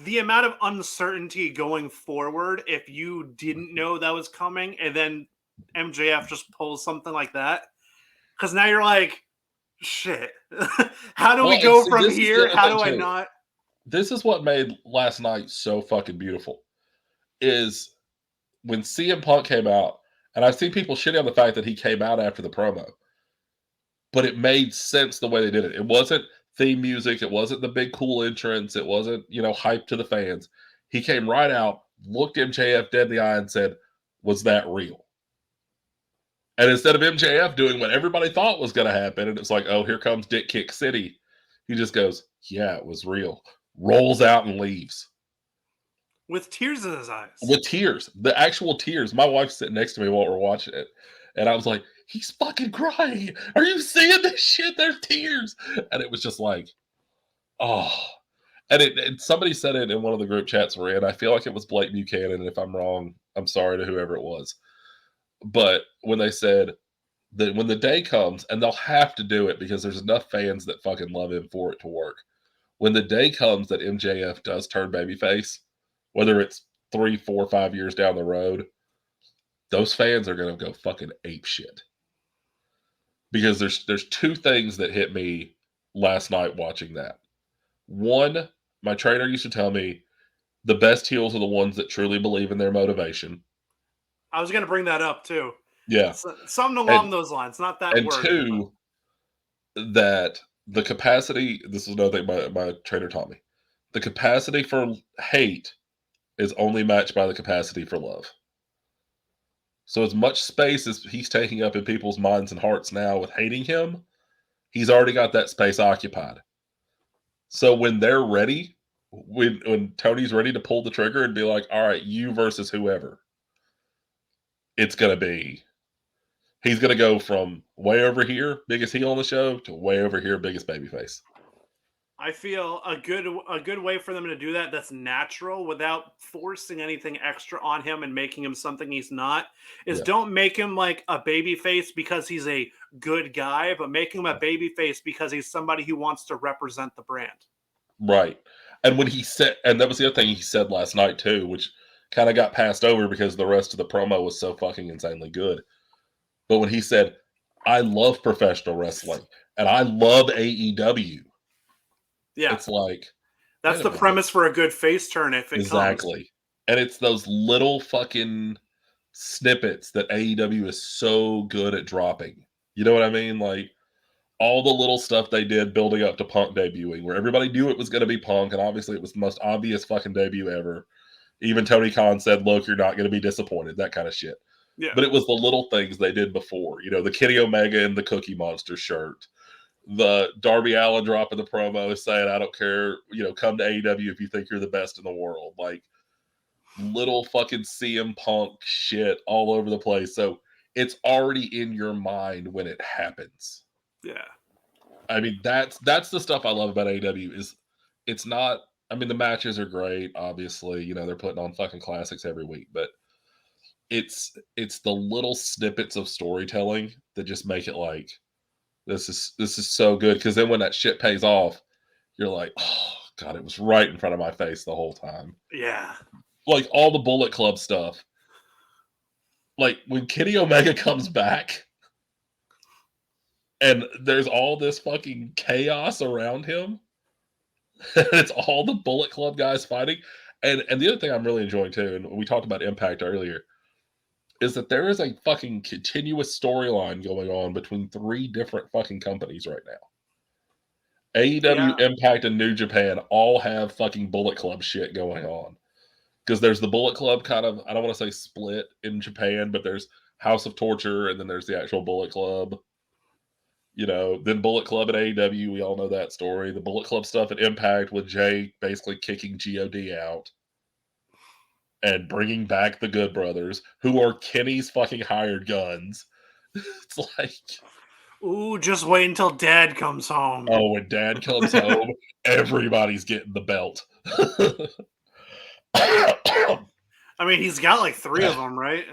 the amount of uncertainty going forward, if you didn't know that was coming and then MJF just pulls something like that, because now you're like, shit, how do we go from here? How do I not? This is what made last night so fucking beautiful, is when CM Punk came out, and I've seen people shitting on the fact that he came out after the promo, but it made sense the way they did it. It wasn't theme music. It wasn't the big cool entrance. It wasn't, hype to the fans. He came right out, looked MJF dead in the eye and said, was that real? And instead of MJF doing what everybody thought was going to happen, and it's like, oh, here comes Dick Kick City, he just goes, yeah, it was real. Rolls out and leaves. With tears in his eyes. With tears. The actual tears. My wife's sitting next to me while we're watching it. And I was like, he's fucking crying. Are you seeing this shit? There's tears. And it was just like, oh. And somebody said it in one of the group chats we're in. I feel like it was Blake Buchanan. And if I'm wrong, I'm sorry to whoever it was. But when they said that when the day comes, and they'll have to do it because there's enough fans that fucking love him for it to work. When the day comes that MJF does turn babyface, whether it's 3, 4, 5 years down the road, those fans are going to go fucking ape shit. Because there's two things that hit me last night watching that. One, my trainer used to tell me the best heels are the ones that truly believe in their motivation. I was going to bring that up too. Yeah. Something along those lines, not that and word. And two, that the capacity, this is another thing my trainer taught me, the capacity for hate is only matched by the capacity for love. So as much space as he's taking up in people's minds and hearts now with hating him, he's already got that space occupied. So when they're ready, when Tony's ready to pull the trigger and be like, all right, you versus whoever, it's going to be, he's going to go from way over here, biggest heel on the show, to way over here, biggest babyface. I feel a good way for them to do that that's natural without forcing anything extra on him and making him something he's not is don't make him like a baby face because he's a good guy, but make him a baby face because he's somebody who wants to represent the brand. Right. And when he said, and that was the other thing he said last night too, which kind of got passed over because the rest of the promo was so fucking insanely good. But when he said, I love professional wrestling and I love AEW. Yeah. It's like, that's the premise for a good face turn if it exactly comes. And it's those little fucking snippets that AEW is so good at dropping. You know what I mean? Like all the little stuff they did building up to Punk debuting, where everybody knew it was going to be Punk, and obviously it was the most obvious fucking debut ever. Even Tony Khan said, look, you're not going to be disappointed, that kind of shit. Yeah. But it was the little things they did before. The Kenny Omega and the Cookie Monster shirt. The Darby Allin dropping the promo saying, I don't care, come to AEW if you think you're the best in the world. Like, little fucking CM Punk shit all over the place. So it's already in your mind when it happens. Yeah. I mean, that's the stuff I love about AEW is it's not, I mean, the matches are great, obviously. They're putting on fucking classics every week, but it's the little snippets of storytelling that just make it like, this is so good, because then when that shit pays off, you're like, oh god, it was right in front of my face the whole time. Yeah. Like all the Bullet Club stuff. Like when Kenny Omega comes back and there's all this fucking chaos around him. It's all the Bullet Club guys fighting. And the other thing I'm really enjoying too, and we talked about Impact earlier, is that there is a fucking continuous storyline going on between 3 different fucking companies right now. AEW, Impact, and New Japan all have fucking Bullet Club shit going on. because there's the Bullet Club kind of, I don't want to say split in Japan, but there's House of Torture, and then there's the actual Bullet Club. Then Bullet Club at AEW, we all know that story. The Bullet Club stuff at Impact with Jay basically kicking God out and bringing back the Good Brothers, who are Kenny's fucking hired guns. It's like, ooh, just wait until Dad comes home. oh, when Dad comes home, everybody's getting the belt. I mean, he's got like 3 of them, right?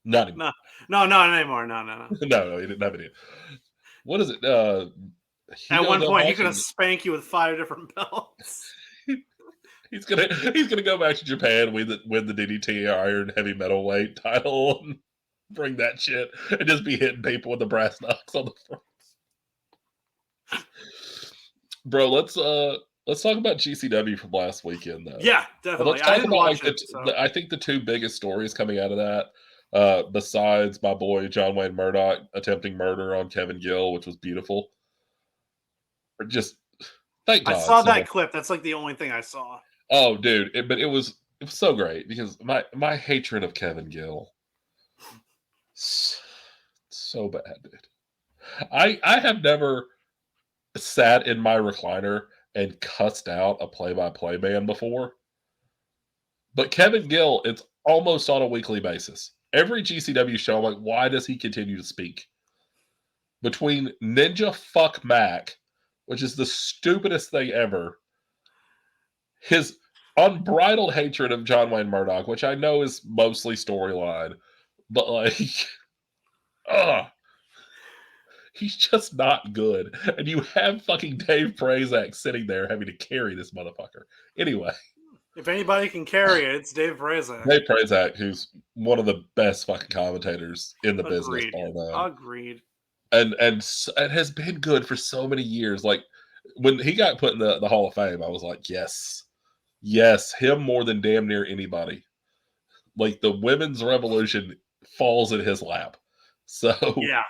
Not anymore. No, not anymore. No. No, he didn't have any. What is it? At one point, he's gonna spank you with 5 different belts. He's gonna go back to Japan, win the DDT Iron Heavy Metalweight title, and bring that shit, and just be hitting people with the brass knucks on the front. Bro, let's talk about GCW from last weekend, though. Yeah, definitely. Let's talk about I think the 2 biggest stories coming out of that, besides my boy John Wayne Murdoch attempting murder on Kevin Gill, which was beautiful. Just thank God. I saw that clip. That's like the only thing I saw. Oh, dude! But it was so great because my hatred of Kevin Gill, so bad, dude. I have never sat in my recliner and cussed out a play-by-play man before, but Kevin Gill, it's almost on a weekly basis. Every GCW show, I'm like, why does he continue to speak? Between Ninja Fuck Mac, which is the stupidest thing ever, his unbridled hatred of John Wayne Murdoch, which I know is mostly storyline, but like, he's just not good. And you have fucking Dave Prazak sitting there having to carry this motherfucker. Anyway. If anybody can carry it, it's Dave Prazak. Dave Prazak, who's one of the best fucking commentators in the business. Agreed. And has been good for so many years. Like, when he got put in the Hall of Fame, I was like, yes, him more than damn near anybody. Like, the women's revolution falls in his lap. So yeah.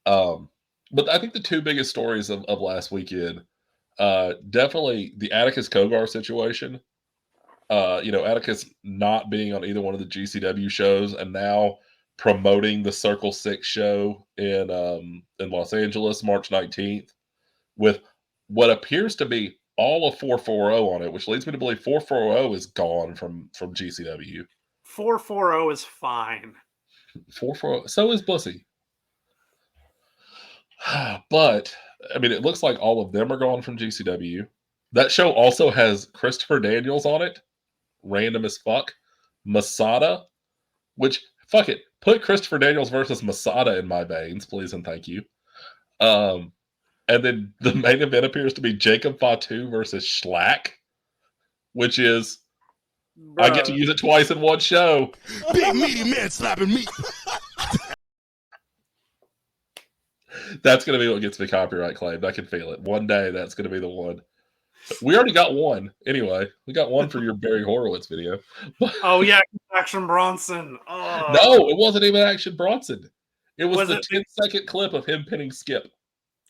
But I think the 2 biggest stories of last weekend, definitely the Atticus Kogar situation. Atticus not being on either one of the GCW shows and now promoting the Circle 6 show in Los Angeles, March 19th, with what appears to be all of 440 on it, which leads me to believe 440 is gone from GCW. 440 is fine. 440, so is Bussy. But I mean, it looks like all of them are gone from GCW. That show also has Christopher Daniels on it, random as fuck. Masada, which, fuck it, put Christopher Daniels versus Masada in my veins, please and thank you. And then the main event appears to be Jacob Fatu versus Schlack, which is, bruh, I get to use it twice in one show. Big meaty man slapping meat. That's going to be what gets me copyright claimed. I can feel it. One day, that's going to be the one. We already got one. Anyway, we got one for your Barry Horowitz video. Oh, yeah. Action Bronson. Oh. No, it wasn't even Action Bronson. It was the 10-second clip of him pinning Skip.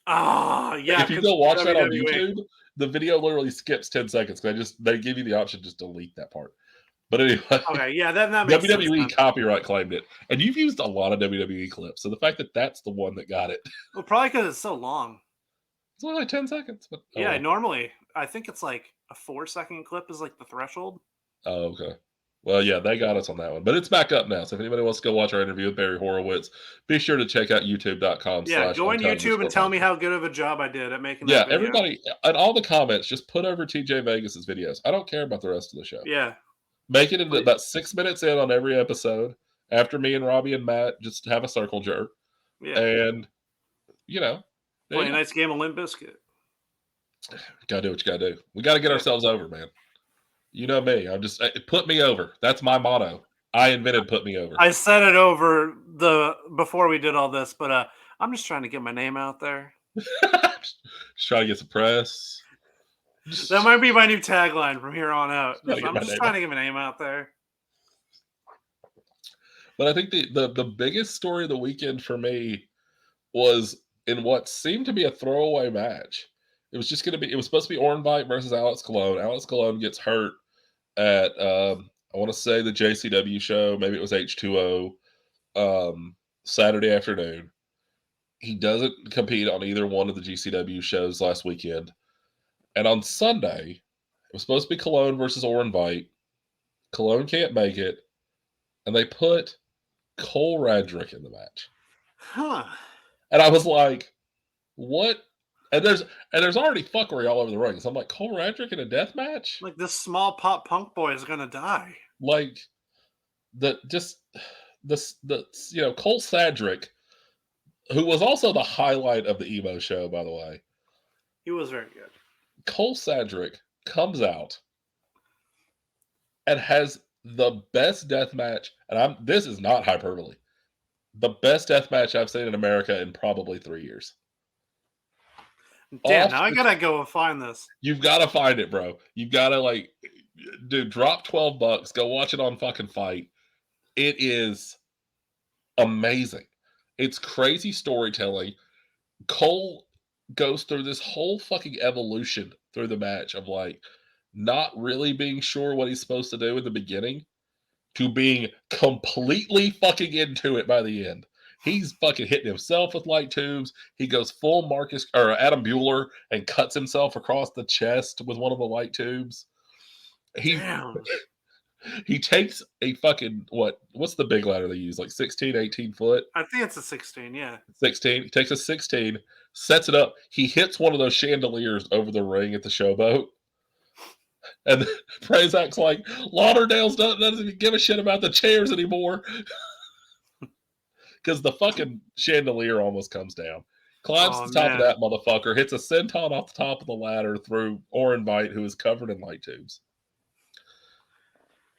Ah, yeah. If you go watch that on YouTube, the video literally skips 10 seconds. They give you the option to just delete that part. But anyway, okay, yeah, that makes WWE sense, copyright claimed it, and you've used a lot of WWE clips. So the fact that that's the one that got it, well, probably because it's so long. It's only like 10 seconds. But yeah, normally I think it's like a 4-second clip is like the threshold. Oh, okay. Well, yeah, they got us on that one, but it's back up now. So if anybody wants to go watch our interview with Barry Horowitz, be sure to check out youtube.com. Yeah, go on YouTube and tell me how good of a job I did at making that video. Yeah, everybody, and all the comments, just put over TJ Vegas's videos. I don't care about the rest of the show. Yeah. Make it into about 6 minutes in on every episode after me and Robbie and Matt just have a circle jerk. Yeah. And, play a nice game of Limp Bizkit. Gotta do what you gotta do. We gotta get ourselves over, man. You know me. I'm just put me over. That's my motto. I invented put me over. I said it over before we did all this, but I'm just trying to get my name out there. Just trying to get some press. That might be my new tagline from here on out. I'm just trying to get my name out there. But I think the biggest story of the weekend for me was in what seemed to be a throwaway match. It was supposed to be Ornbite versus Alex Colon. Alex Colon gets hurt at I want to say the JCW show, maybe it was H2O, Saturday afternoon. He doesn't compete on either one of the GCW shows last weekend. And on Sunday, it was supposed to be Cologne versus Orin Vite. Cologne can't make it. And they put Cole Radrick in the match. Huh. And I was like, what? And there's already fuckery all over the ring. So I'm like, Cole Radrick in a death match? Like this small pop punk boy is gonna die. Like the Cole Sadrick, who was also the highlight of the emo show, by the way. He was very good. Cole Sadrick comes out and has the best death match, and this is not hyperbole, the best death match I've seen in America in probably 3 years. Damn, now I gotta go and find this. You've got to find it, bro. You've got to dude, drop $12, go watch it on fucking Fight. It is amazing. It's crazy storytelling. Cole goes through this whole fucking evolution through the match of not really being sure what he's supposed to do in the beginning to being completely fucking into it by the end. He's fucking hitting himself with light tubes. He goes full Adam Bueller and cuts himself across the chest with one of the light tubes. He takes a fucking, what's the big ladder they use? 16, 18 foot? I think it's a 16, yeah. 16. He takes a 16, sets it up. He hits one of those chandeliers over the ring at the showboat. And Prazak's like, Lauderdale's doesn't even give a shit about the chairs anymore. Because the fucking chandelier almost comes down. Climbs to the top of that motherfucker, hits a senton off the top of the ladder through Orin Vite, who is covered in light tubes.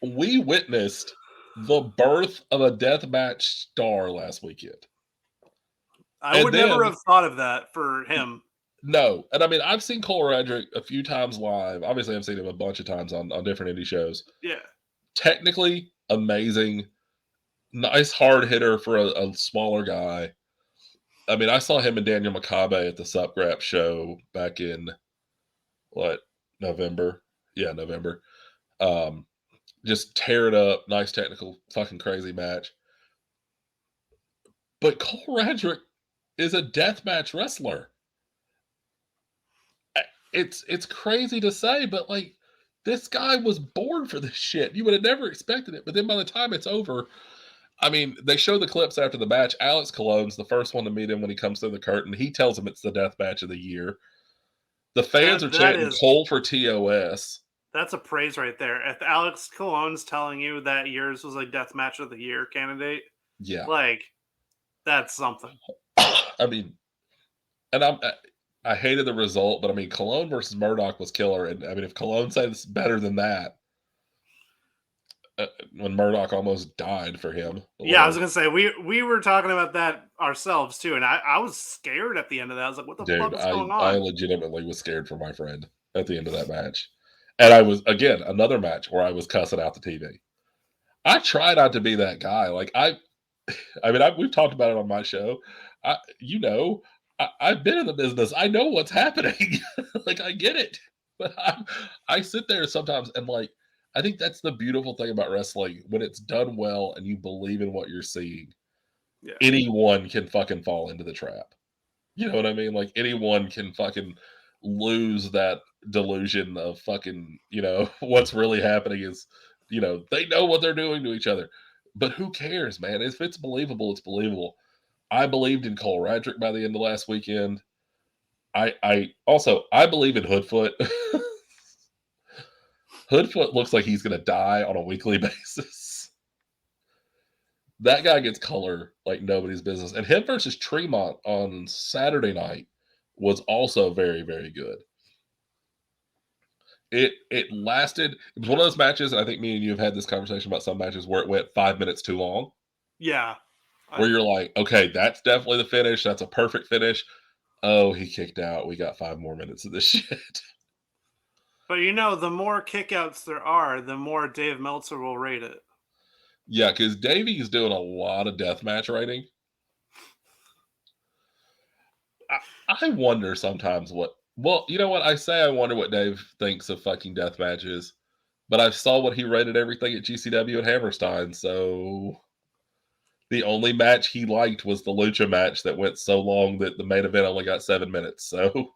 We witnessed the birth of a deathmatch star last weekend. I would never have thought of that for him. No. And I mean, I've seen Cole Radrick a few times live. Obviously, I've seen him a bunch of times on different indie shows. Yeah. Technically amazing. Nice hard hitter for a smaller guy. I mean, I saw him and Daniel Makabe at the Supgrap show back in, November? Yeah, November. Just tear it up. Nice technical, fucking crazy match. But Cole Radrick is a deathmatch wrestler. It's crazy to say, but this guy was born for this shit. You would have never expected it. But then by the time it's over, I mean, they show the clips after the match. Alex Cologne's the first one to meet him when he comes through the curtain. He tells him it's the death match of the year. The fans are chanting Cole for TOS. That's a praise right there. If Alex Cologne's telling you that yours was a death match of the year candidate, yeah, that's something. I mean, and I hated the result, but I mean, Cologne versus Murdoch was killer. And I mean, if Cologne says better than that, when Murdoch almost died for him. Yeah, I was gonna say we were talking about that ourselves too, and I was scared at the end of that. I was like, "What the fuck is going on?" I legitimately was scared for my friend at the end of that match, and I was again another match where I was cussing out the TV. I try not to be that guy. We've talked about it on my show. I've been in the business. I know what's happening. I get it, but I sit there sometimes and I think that's the beautiful thing about wrestling. When it's done well and you believe in what you're seeing, anyone can fucking fall into the trap. You know what I mean? Anyone can fucking lose that delusion of fucking, what's really happening is, they know what they're doing to each other. But who cares, man? If it's believable, it's believable. I believed in Cole Radrick by the end of last weekend. I believe in Hoodfoot. Hoodfoot looks like he's going to die on a weekly basis. That guy gets color like nobody's business. And him versus Tremont on Saturday night was also very, very good. It lasted. It was one of those matches, and I think me and you have had this conversation about some matches where it went 5 minutes too long. Yeah. Where you're like, okay, that's definitely the finish. That's a perfect finish. Oh, he kicked out. We got 5 more minutes of this shit. But the more kickouts there are, the more Dave Meltzer will rate it. Yeah, because Davey is doing a lot of deathmatch rating. I wonder sometimes what. Well, you know what? I say I wonder what Dave thinks of fucking death matches but I saw what he rated everything at GCW at Hammerstein, so the only match he liked was the Lucha match that went so long that the main event only got 7 minutes. So,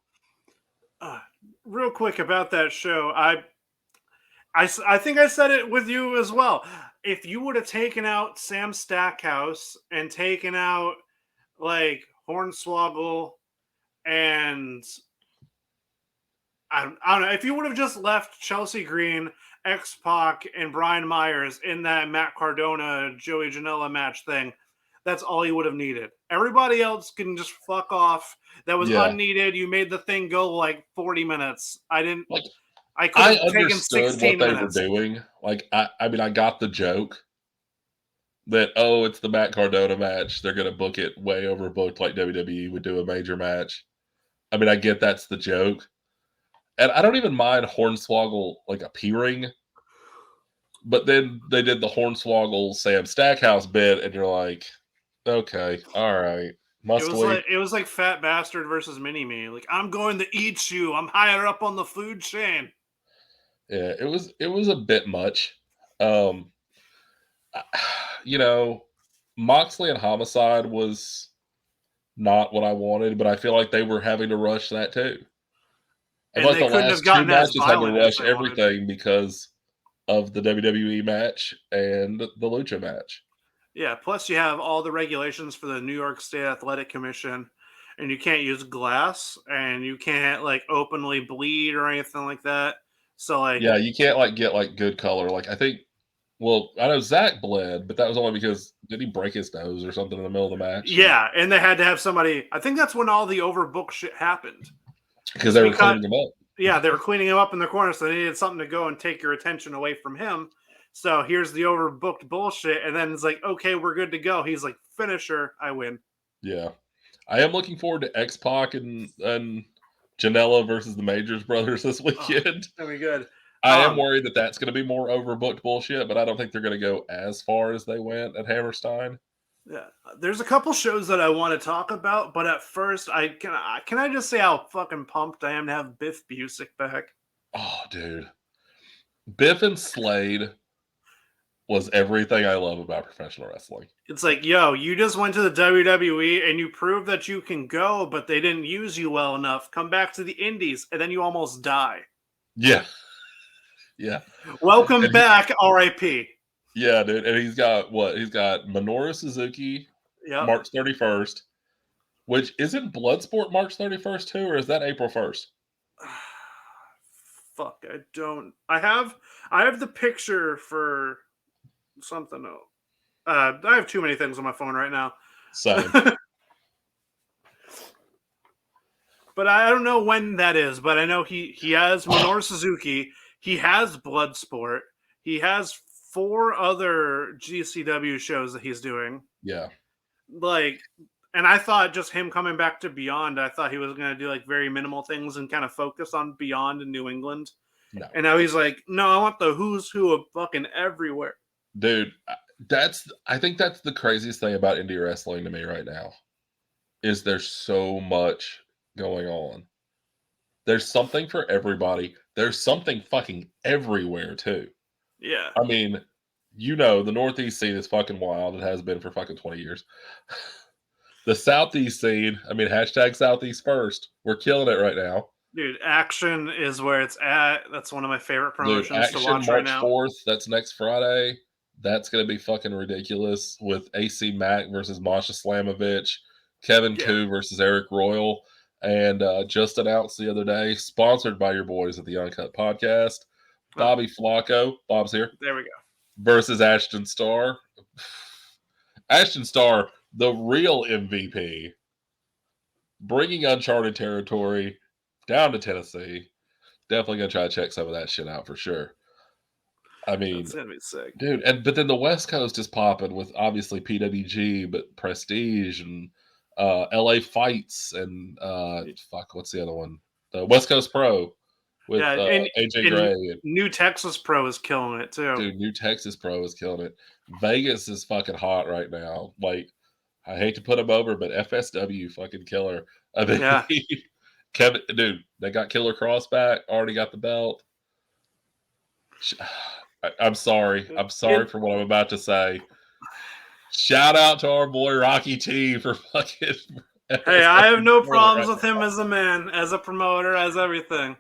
real quick about that show, I think I said it with you as well. If you would have taken out Sam Stackhouse and taken out like Hornswoggle and I don't know, if you would have just left Chelsea Green, X-Pac, and Brian Myers in that Matt Cardona, Joey Janela match thing, that's all you would have needed. Everybody else can just fuck off. That was unneeded. You made the thing go like 40 minutes. I could have taken understood 16 what minutes. they were doing. Like, I mean, I got the joke that, oh, it's the Matt Cardona match. They're going to book it way overbooked like WWE would do a major match. I mean, I get that's the joke. And I don't even mind Hornswoggle, like, appearing. But then they did the Hornswoggle Sam Stackhouse bit, and you're like, okay, all right. It was like Fat Bastard versus Mini-Me. Like, I'm going to eat you. I'm higher up on the food chain. Yeah, it was a bit much. You know, Moxley and Homicide was not what I wanted, but I feel like they were having to rush that too. And like they the couldn't last have gotten two as matches had to violent as rush they wanted. everything because of the WWE match and the Lucha match. Yeah, plus you have all the regulations for the New York State Athletic Commission, and you can't use glass, and you can't like openly bleed or anything like that. So like, Yeah, you can't like get like good color. Like I think, well, I know Zach bled, but that was only because did he break his nose or something in the middle of the match? Yeah, and they had to have somebody. I think that's when all the overbooked shit happened because they were cleaning him up. Yeah, they were cleaning him up in the corner, so they needed something to go and take your attention away from him. So here's the overbooked bullshit, and then it's like, okay, we're good to go. He's like, finisher, I win. Yeah, I am looking forward to X-Pac and Janela versus the Majors brothers this weekend. That'll be good. I am worried that that's going to be more overbooked bullshit, but I don't think they're going to go as far as they went at Hammerstein. Yeah, there's a couple shows that I want to talk about, but at first, can I just say how fucking pumped I am to have Biff Busick back? Oh, dude, Biff and Slade was everything I love about professional wrestling. It's like, yo, you just went to the WWE and you proved that you can go, but they didn't use you well enough. Come back to the Indies, and then you almost die. Yeah. Yeah. Welcome back, RIP. Yeah, dude. And he's got what? He's got Minoru Suzuki March 31st, which isn't Bloodsport March 31st too, or is that April 1st? Fuck, I don't. I have the picture for something else. I have too many things on my phone right now. Same. But I don't know when that is, but I know he has Minoru Suzuki. He has Bloodsport. He has 4 other GCW shows that he's doing. Yeah. Like, and I thought just him coming back to Beyond, I thought he was going to do like very minimal things and kind of focus on Beyond in New England. No. And now he's like, no, I want the who's who of fucking everywhere. Dude, I think that's the craziest thing about indie wrestling to me right now is there's so much going on. There's something for everybody. There's something fucking everywhere too. Yeah. I mean, you know, the Northeast scene is fucking wild. It has been for fucking 20 years. The Southeast scene, I mean, hashtag Southeast first. We're killing it right now. Dude, Action is where it's at. That's one of my favorite promotions to watch March right now. 4th, that's next Friday. That's going to be fucking ridiculous with AC Mack versus Masha Slamovich, Kevin Koo versus Eric Royal, and just announced the other day, sponsored by your boys at the Uncutt Podcast, Bobby Flacco, Bob's here. There we go. Versus Ashton Starr. Ashton Starr, the real MVP, bringing Uncharted territory down to Tennessee. Definitely going to try to check some of that shit out for sure. I mean, that's gonna be sick, dude. But then the West Coast is popping with obviously PWG, but Prestige and LA Fights and what's the other one? The West Coast Pro with AJ Gray. And New Texas Pro is killing it too. Dude, New Texas Pro is killing it. Vegas is fucking hot right now. Like, I hate to put them over, but FSW fucking killer. I mean, Kevin, dude, they got Killer Cross back. Already got the belt. I'm sorry. I'm sorry for what I'm about to say. Shout out to our boy Rocky T for fucking. Hey, I have no problems with him as a man, as a promoter, as everything.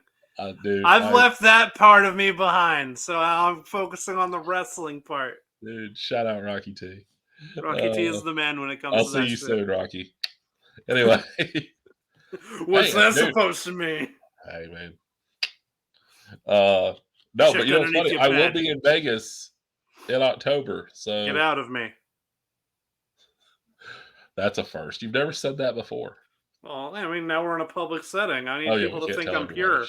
Dude, I've left that part of me behind, so I'm focusing on the wrestling part. Dude, shout out Rocky T. Rocky T is the man when it comes I'll to see that you shit. soon, Rocky. Anyway. What's that dude. supposed to mean? Hey, man. No, Check but you know what's funny? underneath your I will bed. be in Vegas in October. So Get out of me. that's a first. You've never said that before. Well, I mean, now we're in a public setting. I need people to think I'm pure.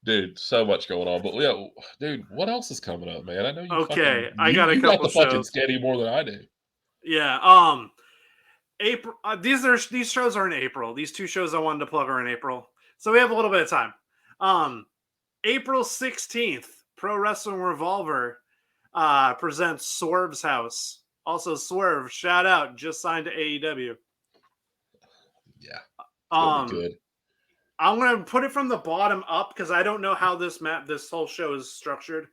Dude, so much going on. But yeah, dude, what else is coming up, man? I know you. Okay, fucking, I got a you couple got the fucking shows. skinny more than I do. Yeah. April. These shows are in April. These two shows I wanted to plug are in April, so we have a little bit of time. April 16th, Pro Wrestling Revolver presents Swerve's House. Also, Swerve, shout out, just signed to AEW. Yeah. It's be good. I'm gonna put it from the bottom up because I don't know how this whole show is structured,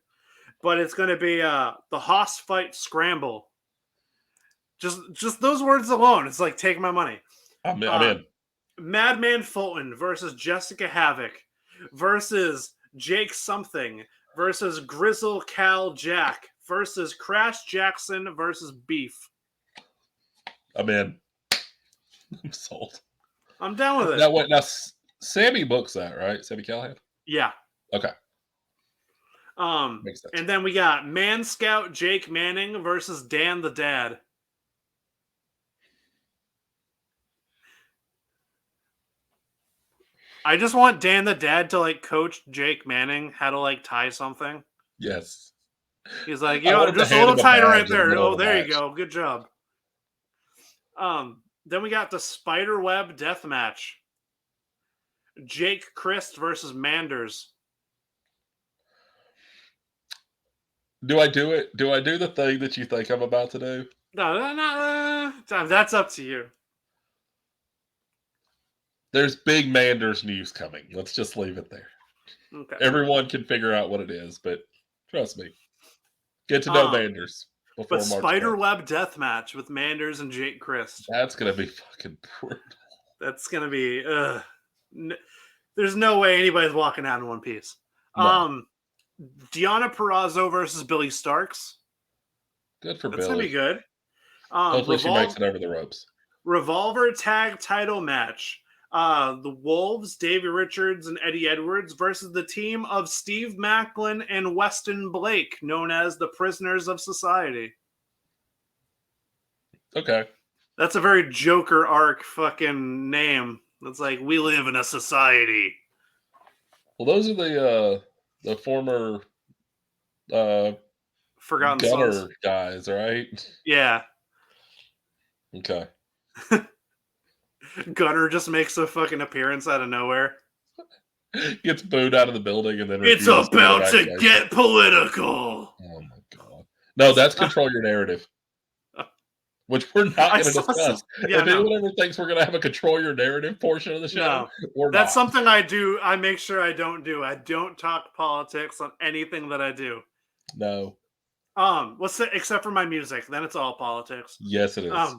but it's gonna be the Hoss Fight Scramble. Just those words alone, it's like take my money. I'm in. Madman Fulton versus Jessica Havoc versus Jake Something versus Grizzle Cal Jack versus Crash Jackson versus Beef. I'm in. I'm sold. I'm down with it. Now Sammy books that, right? Sammy Callahan? Yeah. Okay. Makes sense. And then we got Man Scout Jake Manning versus Dan the Dad. I just want Dan the Dad to like coach Jake Manning how to like tie something. Yes. He's like, you know, just a little tighter right there. Oh, there you go. Good job. Then we got the Spiderweb Death Match. Jake Christ versus Manders. Do I do it? Do I do the thing that you think I'm about to do? No. That's up to you. There's big Manders news coming. Let's just leave it there. Okay. Everyone can figure out what it is, but trust me. Get to know Manders before But Spiderweb Death Match with Manders and Jake Christ. That's going to be fucking brutal. That's going to be... there's no way anybody's walking out in one piece. No. Deonna Purrazzo versus Billy Starks. Good for That's Billy. That's going to be good. Hopefully she makes it over the ropes. Revolver Tag Title Match. The Wolves, Davey Richards and Eddie Edwards versus the team of Steve Macklin and Weston Blake, known as the Prisoners of Society. Okay. That's a very Joker arc fucking name. It's like, we live in a society. Well, those are the former Forgotten Gunner Sons guys, right? Yeah. Okay. Gunner just makes a fucking appearance out of nowhere. Gets booed out of the building and then it's about to get political. Oh my god. No, that's Control Your Narrative. Which we're not going to discuss. If anyone ever thinks we're going to have a Control Your Narrative portion of the show, we're that's not. Something I do. I make sure I don't do. I don't talk politics on anything that I do. No. Except for my music. Then it's all politics. Yes, it is.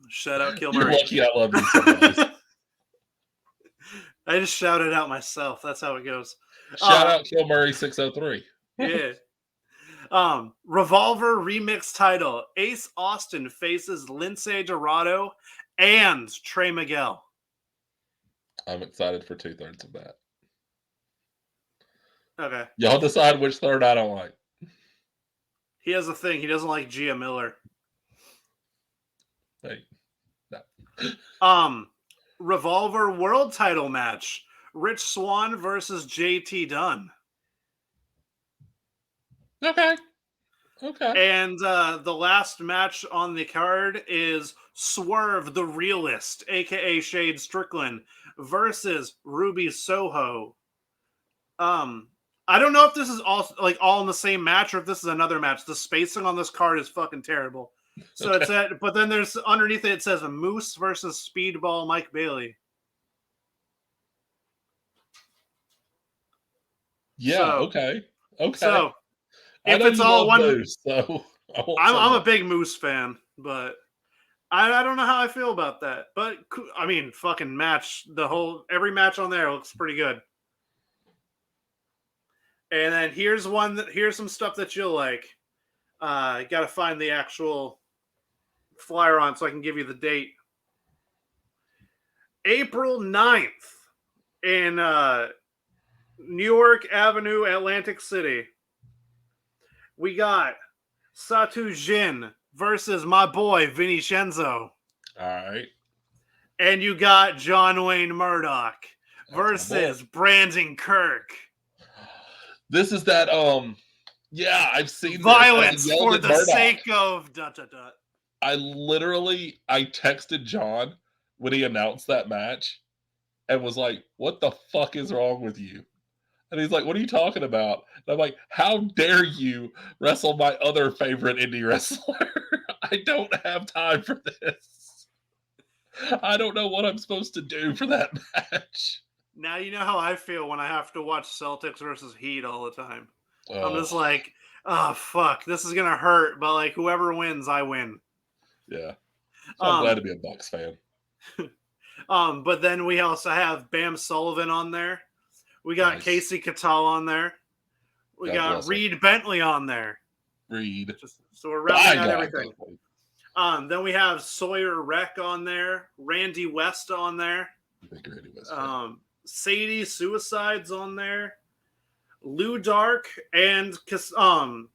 Shout out Kill You're Murray. lucky I love you so much. I just shouted out myself. That's how it goes. Shout out Kill Murray 603. Yeah. Revolver remix title. Ace Austin faces Lindsay Dorado and Trey Miguel. I'm excited for 2/3 of that. Okay. Y'all decide which third I don't like. He has a thing. He doesn't like Gia Miller. Hey. No. Revolver world title match. Rich Swan versus Jt Dunn. Okay. And the last match on the card is Swerve the Realist, a.k.a. Shade Strickland, versus Ruby Soho. I don't know if this is all in the same match or if this is another match. The spacing on this card is fucking terrible. So it's but then there's underneath it says a Moose versus Speedball Mike Bailey. Yeah. So, Okay. So I if know it's you all love one, Moose, so I won't say I'm a that. big Moose fan, but I don't know how I feel about that. But I mean, fucking match every match on there looks pretty good. And then here's some stuff that you'll like. Got to find the actual flyer on so I can give you the date. April 9th in New York Avenue, Atlantic City. We got Satu Jin versus my boy Vincenzo. All right. And you got John Wayne Murdoch That's my versus boy. Brandon Kirk. This is that yeah, I've seen Violence this. And I yelled for at the Murdoch. sake of ... I texted John when he announced that match and was like, "What the fuck is wrong with you?" And he's like, "What are you talking about?" And I'm like, "How dare you wrestle my other favorite indie wrestler? I don't have time for this. I don't know what I'm supposed to do for that match." Now you know how I feel when I have to watch Celtics versus Heat all the time. I'm just Oh, like, oh fuck, this is gonna hurt, but like whoever wins, I win. yeah. So I'm glad to Um, be a Bucks fan. but then we also have Bam Sullivan on there. We got Nice. Casey Catal on there. We God got bless her. Reed Bentley on there. Reed. So we're rounding out God, everything. Bentley. Then we have Sawyer Wreck on there, Randy West on there, Big Randy West fan. Sadie Suicide's on there, Lou Dark, and Casanova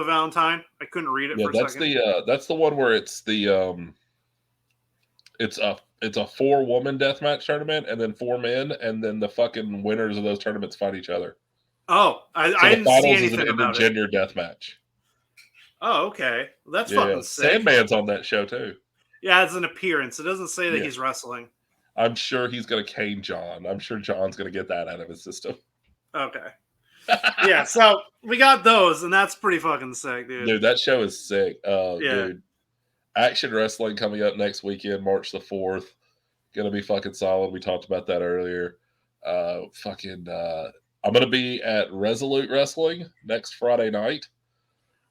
Valentine. I couldn't read it Yeah, for a second. that's the one where it's the it's a 4-woman deathmatch tournament and then 4 men, and then the fucking winners of those tournaments fight each other. Oh, So I the didn't see finals is an anything about it. intergender deathmatch. Oh, okay. That's Yeah, fucking sick. Sandman's on that show too. Yeah, it's an appearance. It doesn't say that Yeah. he's wrestling. I'm sure he's gonna cane John. I'm sure John's gonna get that out of his system. Okay. Yeah, so we got those, and that's pretty fucking sick, dude. Dude, that show is sick. Yeah. Dude, Action Wrestling coming up next weekend, March the 4th. Gonna be fucking solid. We talked about that earlier. I'm gonna be at Resolute Wrestling next Friday night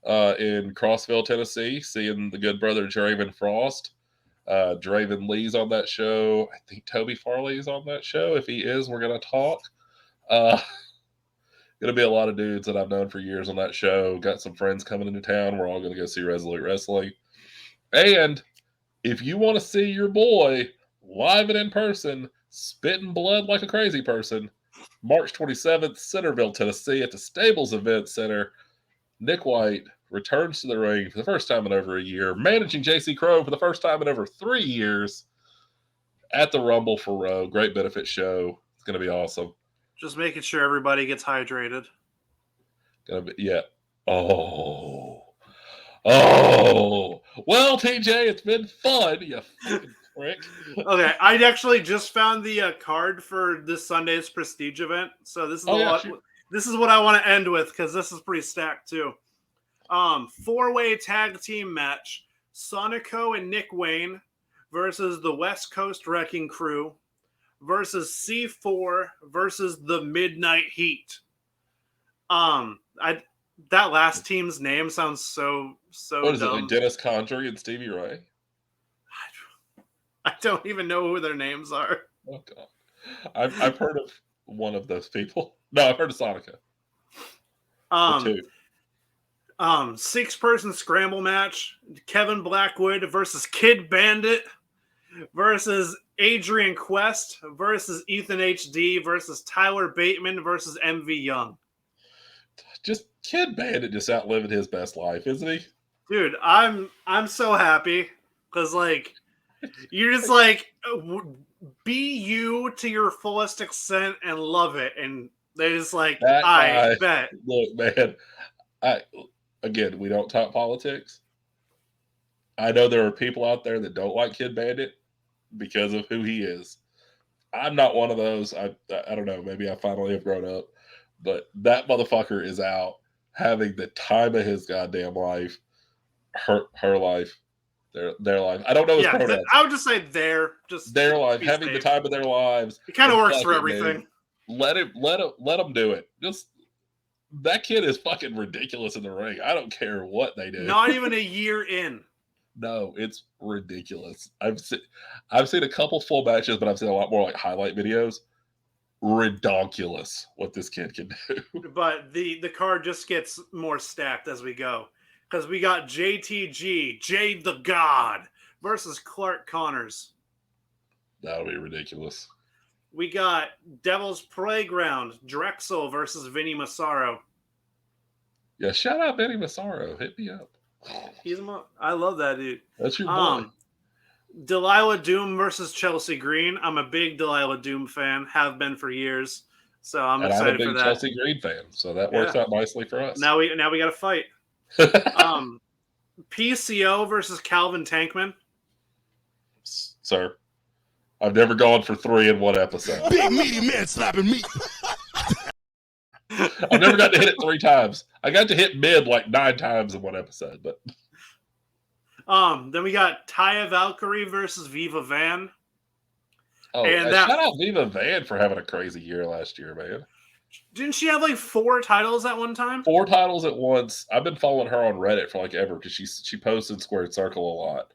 in Crossville, Tennessee, seeing the good brother Draven Frost. Draven Lee's on that show. I think Toby Farley's on that show. If he is, we're gonna talk. Gonna be a lot of dudes that I've known for years on that show. Got some friends coming into town. We're all gonna go see Resolute Wrestling. And if you want to see your boy live and in person, spitting blood like a crazy person, March 27th, Centerville, Tennessee, at the Stables Event Center, Nick White returns to the ring for the first time in over a year, managing JC Crow for the first time in over 3 years at the Rumble for Row. Great benefit show. It's going to be awesome. Just making sure everybody gets hydrated. Gonna be, yeah. Oh. Well, TJ, it's been fun, you fucking prick. Okay, I actually just found the card for this Sunday's Prestige event. So this is this is what I want to end with because this is pretty stacked too. 4-way tag team match: Sonico and Nick Wayne versus the West Coast Wrecking Crew versus C4 versus the Midnight Heat. That last team's name sounds so What is dumb. it, like Dennis Condrey and Stevie Ray? I don't even know who their names are. Oh god, I've heard of one of those people. No, I've heard of Sonica. The 2. 6-person scramble match: Kevin Blackwood versus Kid Bandit versus Adrian Quest versus Ethan HD versus Tyler Bateman versus MV Young. Just Kid Bandit just outliving his best life, isn't he? Dude, I'm so happy because like you're just like be you to your fullest extent and love it, and they're just like, I bet. Look, man, again, we don't talk politics. I know there are people out there that don't like Kid Bandit because of who he is. I'm not one of those. I don't know. Maybe I finally have grown up, but that motherfucker is out having the time of his goddamn life. Her life, their life. I don't know his pronouns. I would just say their life, having the time of their lives. It kind of works for everything. Dude. Let him do it. Just that kid is fucking ridiculous in the ring. I don't care what they do. Not even a year in. No, it's ridiculous. I've seen a couple full matches, but I've seen a lot more like highlight videos. Ridiculous what this kid can do. But the card just gets more stacked as we go. Because we got JTG, Jade the God, versus Clark Connors. That'll be ridiculous. We got Devil's Playground, Drexel versus Vinny Massaro. Yeah, shout out Vinny Massaro. Hit me up. I love that dude. That's your boy. Delilah Doom versus Chelsea Green. I'm a big Delilah Doom fan. Have been for years. So I'm excited for that. I'm a big Chelsea Green fan, so that works out nicely for us. Now we got to fight. PCO versus Calvin Tankman. Sir, I've never gone for 3 in one episode. Big meaty man slapping meat. I've never got to hit it 3 times. I got to hit mid like 9 times in one episode, but then we got Taya Valkyrie versus Viva Van. Oh, and shout out Viva Van for having a crazy year last year, man. Didn't she have like 4 titles at one time? 4 titles at once. I've been following her on Reddit for like ever because she posted Squared Circle a lot.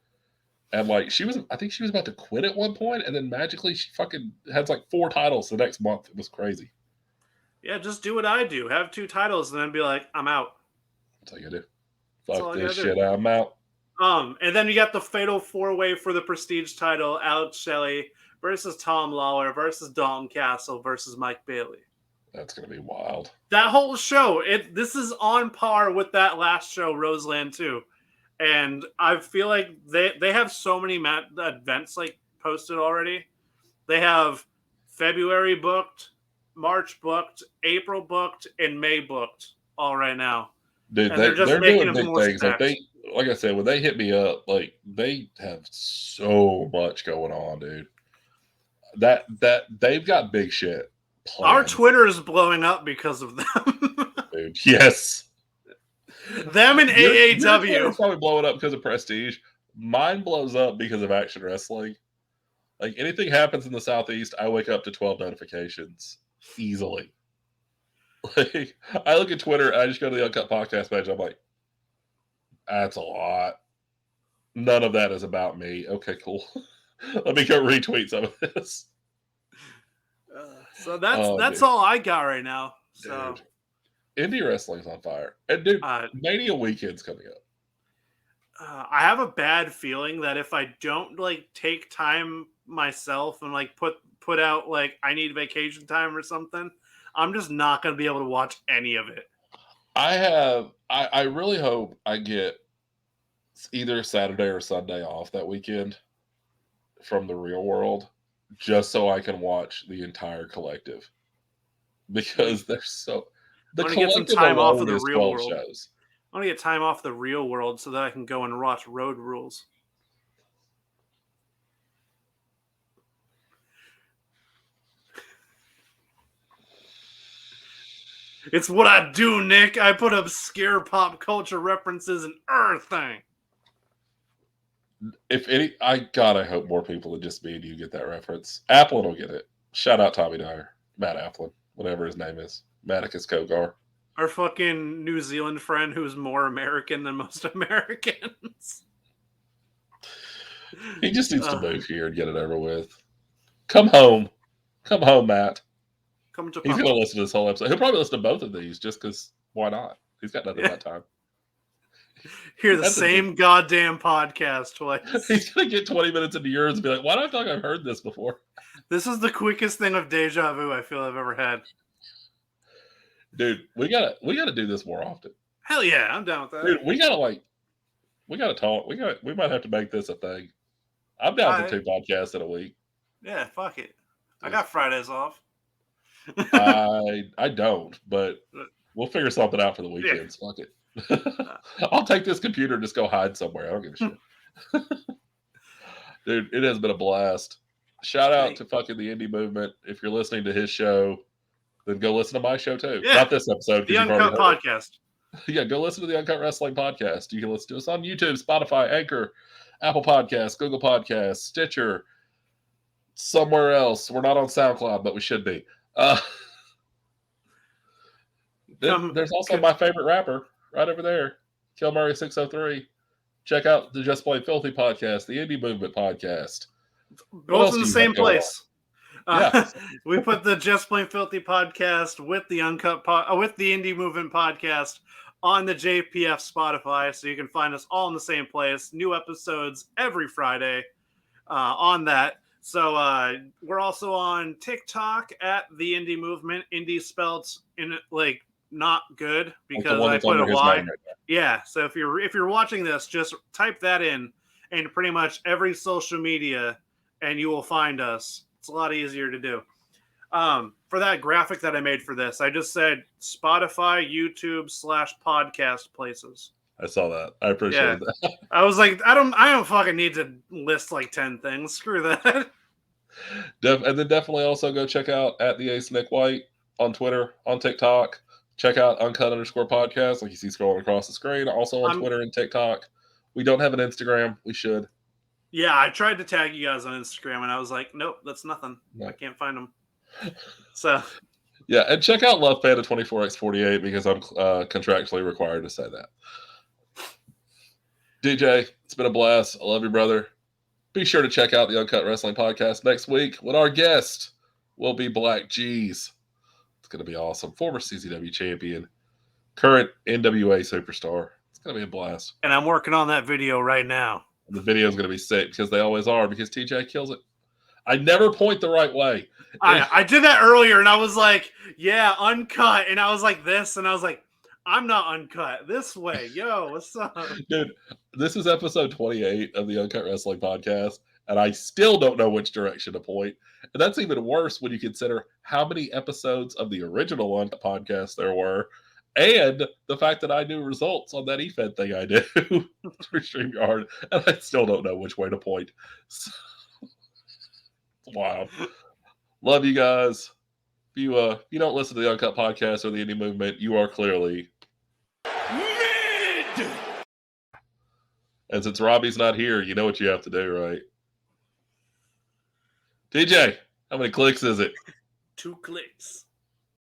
And like I think she was about to quit at one point, and then magically she fucking had like 4 titles the next month. It was crazy. Yeah, just do what I do. Have 2 titles and then be like, I'm out. That's all you gotta do. Fuck this shit, I'm out. And then you got the fatal 4-way for the prestige title: Alex Shelley versus Tom Lawler versus Dalton Castle versus Mike Bailey. That's gonna be wild. That whole show, this is on par with that last show, Roseland 2. And I feel like they have so many events like posted already. They have February booked, March booked, April booked, and May booked all right now. Dude, they're doing big things. Like I said, when they hit me up, like they have so much going on, dude. That they've got big shit planned. Our Twitter is blowing up because of them. Dude, yes. Them and AAW. Your probably blowing up because of prestige. Mine blows up because of Action Wrestling. Like anything happens in the Southeast, I wake up to 12 notifications easily. Like I look at Twitter, I just go to the Uncut podcast page. I'm like, that's a lot. None of that is about me. Okay, cool. Let me go retweet some of this. So that's all I got right now. So. Dude. Indie wrestling's on fire. And dude, Mania weekend's coming up. I have a bad feeling that if I don't like take time myself and like put out like I need vacation time or something, I'm just not going to be able to watch any of it. I really hope I get either Saturday or Sunday off that weekend from the real world just so I can watch the entire collective. Because they're so... The I'm gonna get some time off of the real world. Shows. I'm gonna get time off the real world so that I can go and watch Road Rules. It's what I do, Nick. I put obscure pop culture references and everything. If any, I hope more people than just me and you get that reference. Applin will get it. Shout out Tommy Dyer, Matt Applin, whatever his name is. Maticus Kogar. Our fucking New Zealand friend who's more American than most Americans. He just needs to move here and get it over with. Come home. Come home, Matt. Come to He's going to listen to this whole episode. He'll probably listen to both of these just because why not? He's got nothing but time. Hear the same goddamn podcast twice. He's going to get 20 minutes into yours and be like, why do I feel like I've heard this before? This is the quickest thing of deja vu I feel I've ever had. Dude, we gotta do this more often. Hell yeah, I'm down with that. Dude, we gotta talk. We might have to make this a thing. I'm down for 2 podcasts in a week. Yeah, fuck it. I got Fridays off. I don't, but we'll figure something out for the weekends. Yeah. Fuck it. I'll take this computer and just go hide somewhere. I don't give a shit. Dude, it has been a blast. Shout out to fucking the indie movement. If you're listening to his show, then go listen to my show too. Yeah. Not this episode. The Uncut podcast. Yeah, go listen to the Uncut Wrestling podcast. You can listen to us on YouTube, Spotify, Anchor, Apple Podcasts, Google Podcasts, Stitcher, somewhere else. We're not on SoundCloud, but we should be. There's also my favorite rapper right over there, Kilmurray603. Check out the Just Plain Filthy podcast, the Indie Movement podcast. Both in the same place. Yeah. We put the Just Plain Filthy podcast with the Uncut with the Indie Movement podcast on the JPF Spotify, so you can find us all in the same place. New episodes every Friday on that. So we're also on TikTok at the Indie Movement. Indie spelled in like not good because I put a Y. Right, yeah. So if you're watching this, just type that in pretty much every social media, and you will find us. It's a lot easier to do. For that graphic that I made for this, I just said Spotify, YouTube /podcast places. I saw that. I appreciate that. I was like, I don't fucking need to list like 10 things. Screw that. And then definitely also go check out at the Ace Nick White on Twitter, on TikTok. Check out Uncut_podcast, like you see scrolling across the screen. Also on Twitter and TikTok. We don't have an Instagram. We should. Yeah, I tried to tag you guys on Instagram, and I was like, nope, that's nothing. No. I can't find them. So. Yeah, and check out Love Panda 24x48 because I'm contractually required to say that. DJ, it's been a blast. I love you, brother. Be sure to check out the Uncut Wrestling Podcast next week when our guest will be Black G's. It's going to be awesome. Former CZW champion, current NWA superstar. It's going to be a blast. And I'm working on that video right now. And the video is going to be sick because they always are, because TJ kills it. I never point the right way. I did that earlier, and I was like, yeah, uncut. And I was like this, and I was like, I'm not uncut. This way. Yo, what's up? Dude, this is episode 28 of the Uncut Wrestling Podcast, and I still don't know which direction to point. And that's even worse when you consider how many episodes of the original Uncut podcast there were, and the fact that I knew results on that EFED thing I do through StreamYard, and I still don't know which way to point. So, it's wild. Love you guys. If you don't listen to the Uncut Podcast or the Indie Movement, you are clearly mid. And since Robbie's not here, you know what you have to do, right? TJ, how many clicks is it? 2 clicks.